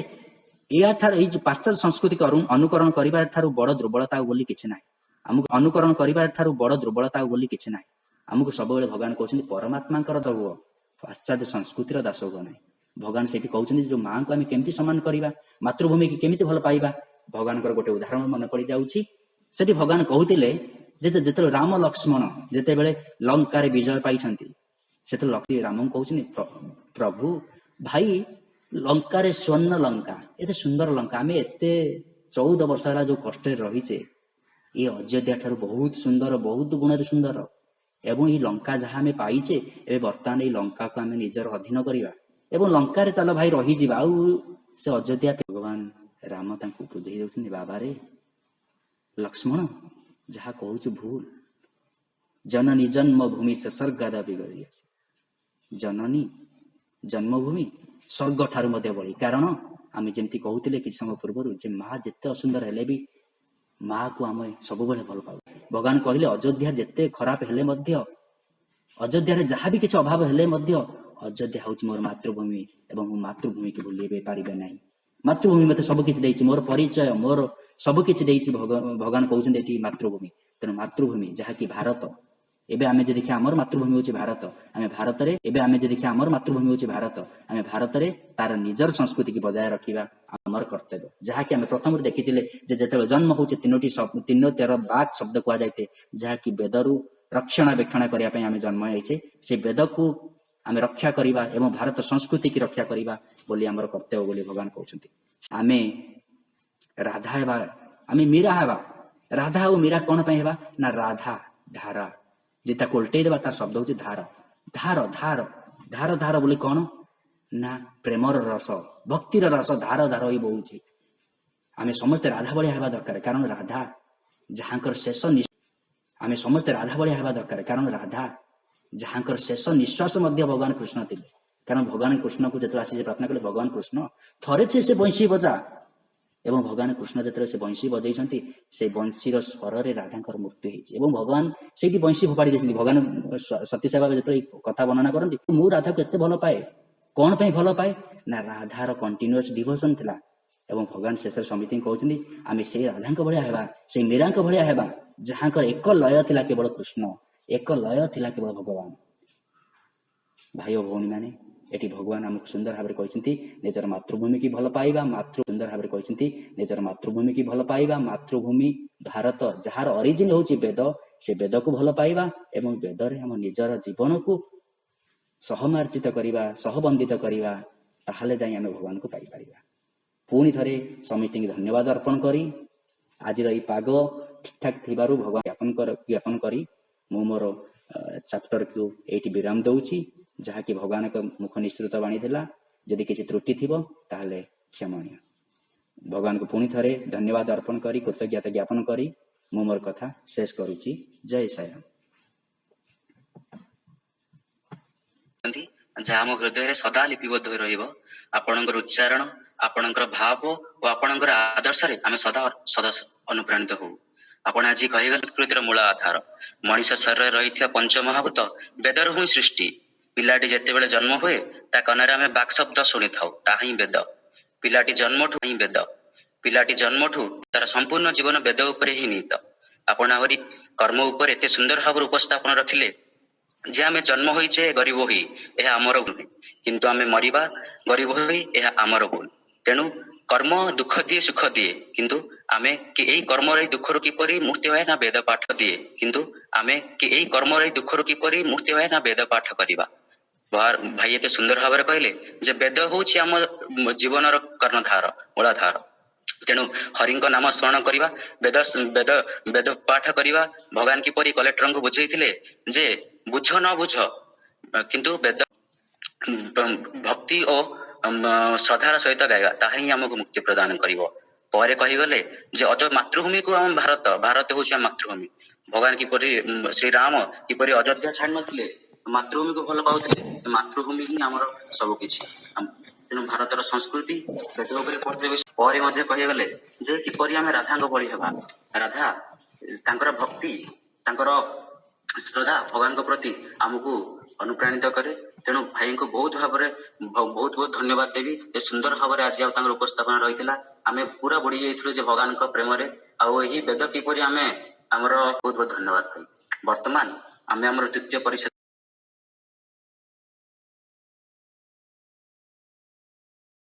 या ठार ए जो पाश्चात्य संस्कृति को अनुकरण करिबार ठारू बड़ दुर्बलता बोली किछि नाही। हमको अनुकरण करिबार ठारू बड़ दुर्बलता बोली किछि नाही। हमको सबବେଳେ भगवान कहउछन्ति परमात्मांकर दास हुओ, पाश्चात्य संस्कृतिर दास हुओ नाही। भगवान सेठी कहउछन्ति जो मां को आमे केमिति सम्मान करिबा, मातृभूमि की केमिति भल पाइबा। भगवानकर गोटे उदाहरण मन पड़ी जाउछि। सेठी भगवान कहउतिले जेते राम लक्ष्मण जेते बेले लंका रे विजय पाइछन्ति सेते लक्ष्मण राम कहउछन्ति प्रभु भाई लंका रे स्वर्ण लंका एते सुंदर लंका आमे एते 14 वर्ष होला जो कष्ट रहीचे ये अयोध्या ठारू बहुत सुंदर, बहुत गुण सुंदर। एवं ये लंका जहाँ आम पाइचे ए बर्तमान ये लंका को आम निजर अधीन करवा एवं लंका रे चल भाई रही जा से अयोध्या। भगवान राम तांको बुझेई देउछन्ति बाबा रे लक्ष्मण जहाँ कहूछु भूल, जननी जन्मभूमि से स्वर्गाद बिगड़ी। जननी जन्मभूमि स्वर्ग ठारू मध्य बड़ी, कारण आम जमती कहते कि समय पूर्व जे माँ जिते असुंदर हेले भी माँ को आम सब भल पाऊ। भगवान कहले अयोध्या जिते खराब हेले मध्य, अयोध्या जहाँ भी किसी अभाव हेले मध्य अयोध्या हूँ मोर मातृभूमि एवं मो मातृभूमि की भूल पारे ना। मातृभूमि मत सबकि देती, मोर परिचय मोर सबकि देती। भगवान कहते मातृभूमि, तेणु मातृभूमि जहाँ कि भारत। एबे आमे जे देखिया हमर मातृभूमि होची भारत, आमे भारत रे एबे आमे जे देखिया हमर मातृभूमि होची भारत, आमे भारत रे तार निजर संस्कृति की बजाय रखिबा हमर कर्तव्य। जहाँ कि आमे प्रथम देखिथिले जे जेतेबेले जन्म होची तीनो तेर बाक शब्द कुआ जायते, जहाँ कि वेदरु रक्षणाबेक्षण करिया पई आमे जन्म होइछे। से वेद को आमे रक्षा करिबा एवं भारत संस्कृति की रक्षा करिबा बोली हमर कर्तव्य बोली भगवान कहउछन्ति। आमे राधा हेबा, आमे मीरा हेबा। राधा और मीरा कोन पई हेबा ना राधा धारा जेता कोल्टे देबा तार शब्द होची धार। धार धार धार धार बोली कौन ना प्रेमर रस, भक्तिर रस धार धार ही बहुची। ଆମେ ସମସ୍ତେ ରାଧା ଭଳିଆ ହେବା ଦରକାର, କାରଣ ରାଧା ଯାହାଙ୍କର ଶେଷ ଆମେ ସମସ୍ତେ ରାଧା ଭଳିଆ ହେବା ଦରକାର, କାରଣ ରାଧା ଯାହାଙ୍କର ଶେଷ ନିଶ୍ୱାସ ମଧ୍ୟ ଭଗବାନ କୃଷ୍ଣ ଥିଲେ। କାରଣ ଭଗବାନ କୃଷ୍ଣକୁ ଯେତେବେଳେ ଆସି ପ୍ରାର୍ଥନା କଲେ, ଭଗବାନ କୃଷ୍ଣ ଥରେ ସେ ବଂଶୀ ବଜା, ଏବଂ ଭଗବାନ କୃଷ୍ଣ ଯେତେବେଳେ ସେ ବଂଶୀ ବଜେଇଛନ୍ତି, ସେ ବଂଶୀର ସ୍ୱରରେ ରାଧାଙ୍କର ମୃତ୍ୟୁ ହେଇଛି ଏବଂ ଭଗବାନ ସେଇଠି ବଂଶୀ ଫୋପାଡ଼ି ଦେଇଛନ୍ତି। ଭଗବାନ ସତୀ ସେବା ଯେତେବେଳେ କଥା ବର୍ଣ୍ଣନା କରନ୍ତି, ମୁଁ ରାଧାକୁ ଏତେ ଭଲ ପାଏ, କଣ ପାଇଁ ଭଲ ପାଏ ନା ରାଧାର କଣ୍ଟିନ୍ୟୁଅସ୍ ଡିଭୋସନ ଥିଲା। ଏବଂ ଭଗବାନ ଶେଷରେ ସମିତିଙ୍କୁ କହୁଛନ୍ତି, ଆମେ ସେଇ ରାଧାଙ୍କ ଭଳିଆ ହେବା, ସେଇ ମୀରାଙ୍କ ଭଳିଆ ହେବା, ଯାହାଙ୍କର ଏକ ଲୟ ଥିଲା କେବଳ କୃଷ୍ଣ, ଏକ ଲୟ ଥିଲା କେବଳ ଭଗବାନ। ଭାଇ ଓ ଭଉଣୀ ମାନେ, ଏଠି ଭଗବାନ ଆମକୁ ସୁନ୍ଦର ଭାବରେ କହିଛନ୍ତି ନିଜର ମାତୃଭୂମି କି ଭଲ ପାଇବା। ସୁନ୍ଦର ଭାବରେ କହିଛନ୍ତି ନିଜର ମାତୃଭୂମି କି ଭଲ ପାଇବା, ମାତୃଭୂମି ଭାରତ ଯାହାର ଅରିଜିନ ହେଉଛି ବେଦ, ସେ ବେଦକୁ ଭଲ ପାଇବା ଏବଂ ବେଦରେ ଆମ ନିଜର ଜୀବନକୁ ସହମାର୍ଜିତ କରିବା, ସହବନ୍ଦିତ କରିବା, ତାହେଲେ ଯାଇ ଆମେ ଭଗବାନଙ୍କୁ ପାଇପାରିବା। ପୁଣି ଥରେ ସମସ୍ତଙ୍କୁ ଧନ୍ୟବାଦ ଅର୍ପଣ କରି ଆଜିର ଏହି ପାଗ ଠିକଠାକ ଥିବାରୁ ଭଗବାନ ଜ୍ଞାପନ କରି ମୁଁ ମୋର ଚାପ୍ଟରକୁ ଏଇଠି ବିରାମ ଦଉଛି, ଯାହାକି ଭଗବାନଙ୍କ ମୁଖ ନିଃସୃତ ବାଣୀ ଥିଲା। ଯଦି କିଛି ତ୍ରୁଟି ଥିବ ତାହେଲେ କ୍ଷମଣୀୟ। ଭଗବାନଙ୍କୁ ପୁଣି ଥରେ ଧନ୍ୟବାଦ ଅର୍ପଣ କରି କୃତଜ୍ଞତା ଜ୍ଞାପନ କରି ମୁଁ ମୋର କଥା ଶେଷ କରୁଛି। ଜୟ ସାଇରାମ। ଯାହା ଆମ ହୃଦୟରେ ସଦା ଲିପିବଦ୍ଧ ହୋଇ ରହିବ। ଆପଣଙ୍କର ଉଚ୍ଚାରଣ, ଆପଣଙ୍କର ଭାବ ଓ ଆପଣଙ୍କର ଆଦର୍ଶରେ ଆମେ ସଦା ସଦା ଅନୁପ୍ରାଣିତ ହଉ। ଆପଣ ଆଜି କହିଗଲେ ସଂସ୍କୃତିର ମୂଳ ଆଧାର। ମଣିଷ ଶରୀରରେ ରହିଥିବା ପଞ୍ଚମହାଭୂତ ବେଦର ହିଁ ସୃଷ୍ଟି। ପିଲାଟି ଯେତେବେଳେ ଜନ୍ମ ହୁଏ, ତା କନରେ ଆମେ ବାକ୍ ଶବ୍ଦ ଶୁଣିଥାଉ, ତାହା ହିଁ ବେଦ। ପିଲାଟି ଜନ୍ମଠୁ ତାର ସମ୍ପୂର୍ଣ୍ଣ ଜୀବନ ବେଦ ଉପରେ ହିଁ ନିହିତ। ଆପଣ ଆହୁରି କର୍ମ ଉପରେ ଏତେ ସୁନ୍ଦର ଭାବରେ ଉପସ୍ଥାପନ ରଖିଲେ ଯେ ଆମେ ଜନ୍ମ ହୋଇଛେ ଗରିବ ହୋଇ, ଏହା ଆମର ଭୁଲ, କିନ୍ତୁ ଆମେ ମରିବା ଗରିବ ହୋଇ, ଏହା ଆମର ଭୁଲ। ତେଣୁ କର୍ମ ଦୁଃଖ ଦିଏ, ସୁଖ ଦିଏ, କିନ୍ତୁ ଆମେ କି ଏଇ କର୍ମର ଏଇ ଦୁଃଖରୁ କିପରି ମୁକ୍ତି ହୁଏ ନା ବେଦ ପାଠ ଦିଏ, କିନ୍ତୁ ଆମେ କି ଏଇ କର୍ମର ଏଇ ଦୁଃଖରୁ କିପରି ମୁକ୍ତି ହୁଏ ନା ବେଦ ପାଠ କରିବା। ଭାଇ ଏତେ ସୁନ୍ଦର ଭାବରେ କହିଲେ ଯେ ବେଦ ହଉଛି ଆମ ଜୀବନର କର୍ଣ୍ଣଧାର, ମୂଳାଧାର। ତେଣୁ ହରିଙ୍କ ନାମ ସ୍ମରଣ କରିବା, ବେଦ ପାଠ କରିବା। ଭଗବାନ କିପରି କଲେକ୍ଟରଙ୍କୁ ବୁଝେଇଥିଲେ ଯେ ବୁଝ ନ ବୁଝ, କିନ୍ତୁ ବେଦ ଭକ୍ତି ଓ ଶ୍ରଦ୍ଧାର ସହିତ ଗାଇବା, ତାହା ହିଁ ଆମକୁ ମୁକ୍ତି ପ୍ରଦାନ କରିବ। ପରେ କହିଗଲେ ଯେ ମାତୃଭୂମିକୁ ଆମ ଭାରତ ହେଉଛି ଆମ ମାତୃଭୂମି। ଭଗବାନ କିପରି ଶ୍ରୀରାମ କିପରି ଅଯୋଧ୍ୟା ଛାଡି ନଥିଲେ, ମାତୃଭୂମିକୁ ଭଲ ପାଉଥିଲେ। ମାତୃଭୂମି ହିଁ ଆମର ସବୁ କିଛି। ତେଣୁ ଭାରତର ସଂସ୍କୃତି ବେଦ ଉପରେ ପରେ ମଧ୍ୟ କହିଗଲେ ଯେ କିପରି ଆମେ ରାଧାଙ୍କ ଭଳି ହେବା। ରାଧା ତାଙ୍କର ଭକ୍ତି, ତାଙ୍କର ଶ୍ରଦ୍ଧା ଭଗବାନଙ୍କ ପ୍ରତି ଆମକୁ ଅନୁପ୍ରାଣିତ କରେ। ତେଣୁ ଭାଇଙ୍କୁ ବହୁତ ଧନ୍ୟବାଦ ଦେବି। ଏ ସୁନ୍ଦର ଭାବରେ ଆଜି ଆଉ ତାଙ୍କର ଉପସ୍ଥାପନ ରହିଥିଲା। ଆମେ ପୁରା ବୁଡି ଯାଇଥିଲୁ ଯେ ଭଗବାନଙ୍କ ପ୍ରେମରେ, ଆଉ ଏହି ବେଦ କିପରି ଆମର ବହୁତ ଧନ୍ୟବାଦ ଭାଇ। ବର୍ତ୍ତମାନ ଆମେ ଆମର ତୃତୀୟ ପରିଚ୍ଛେଦ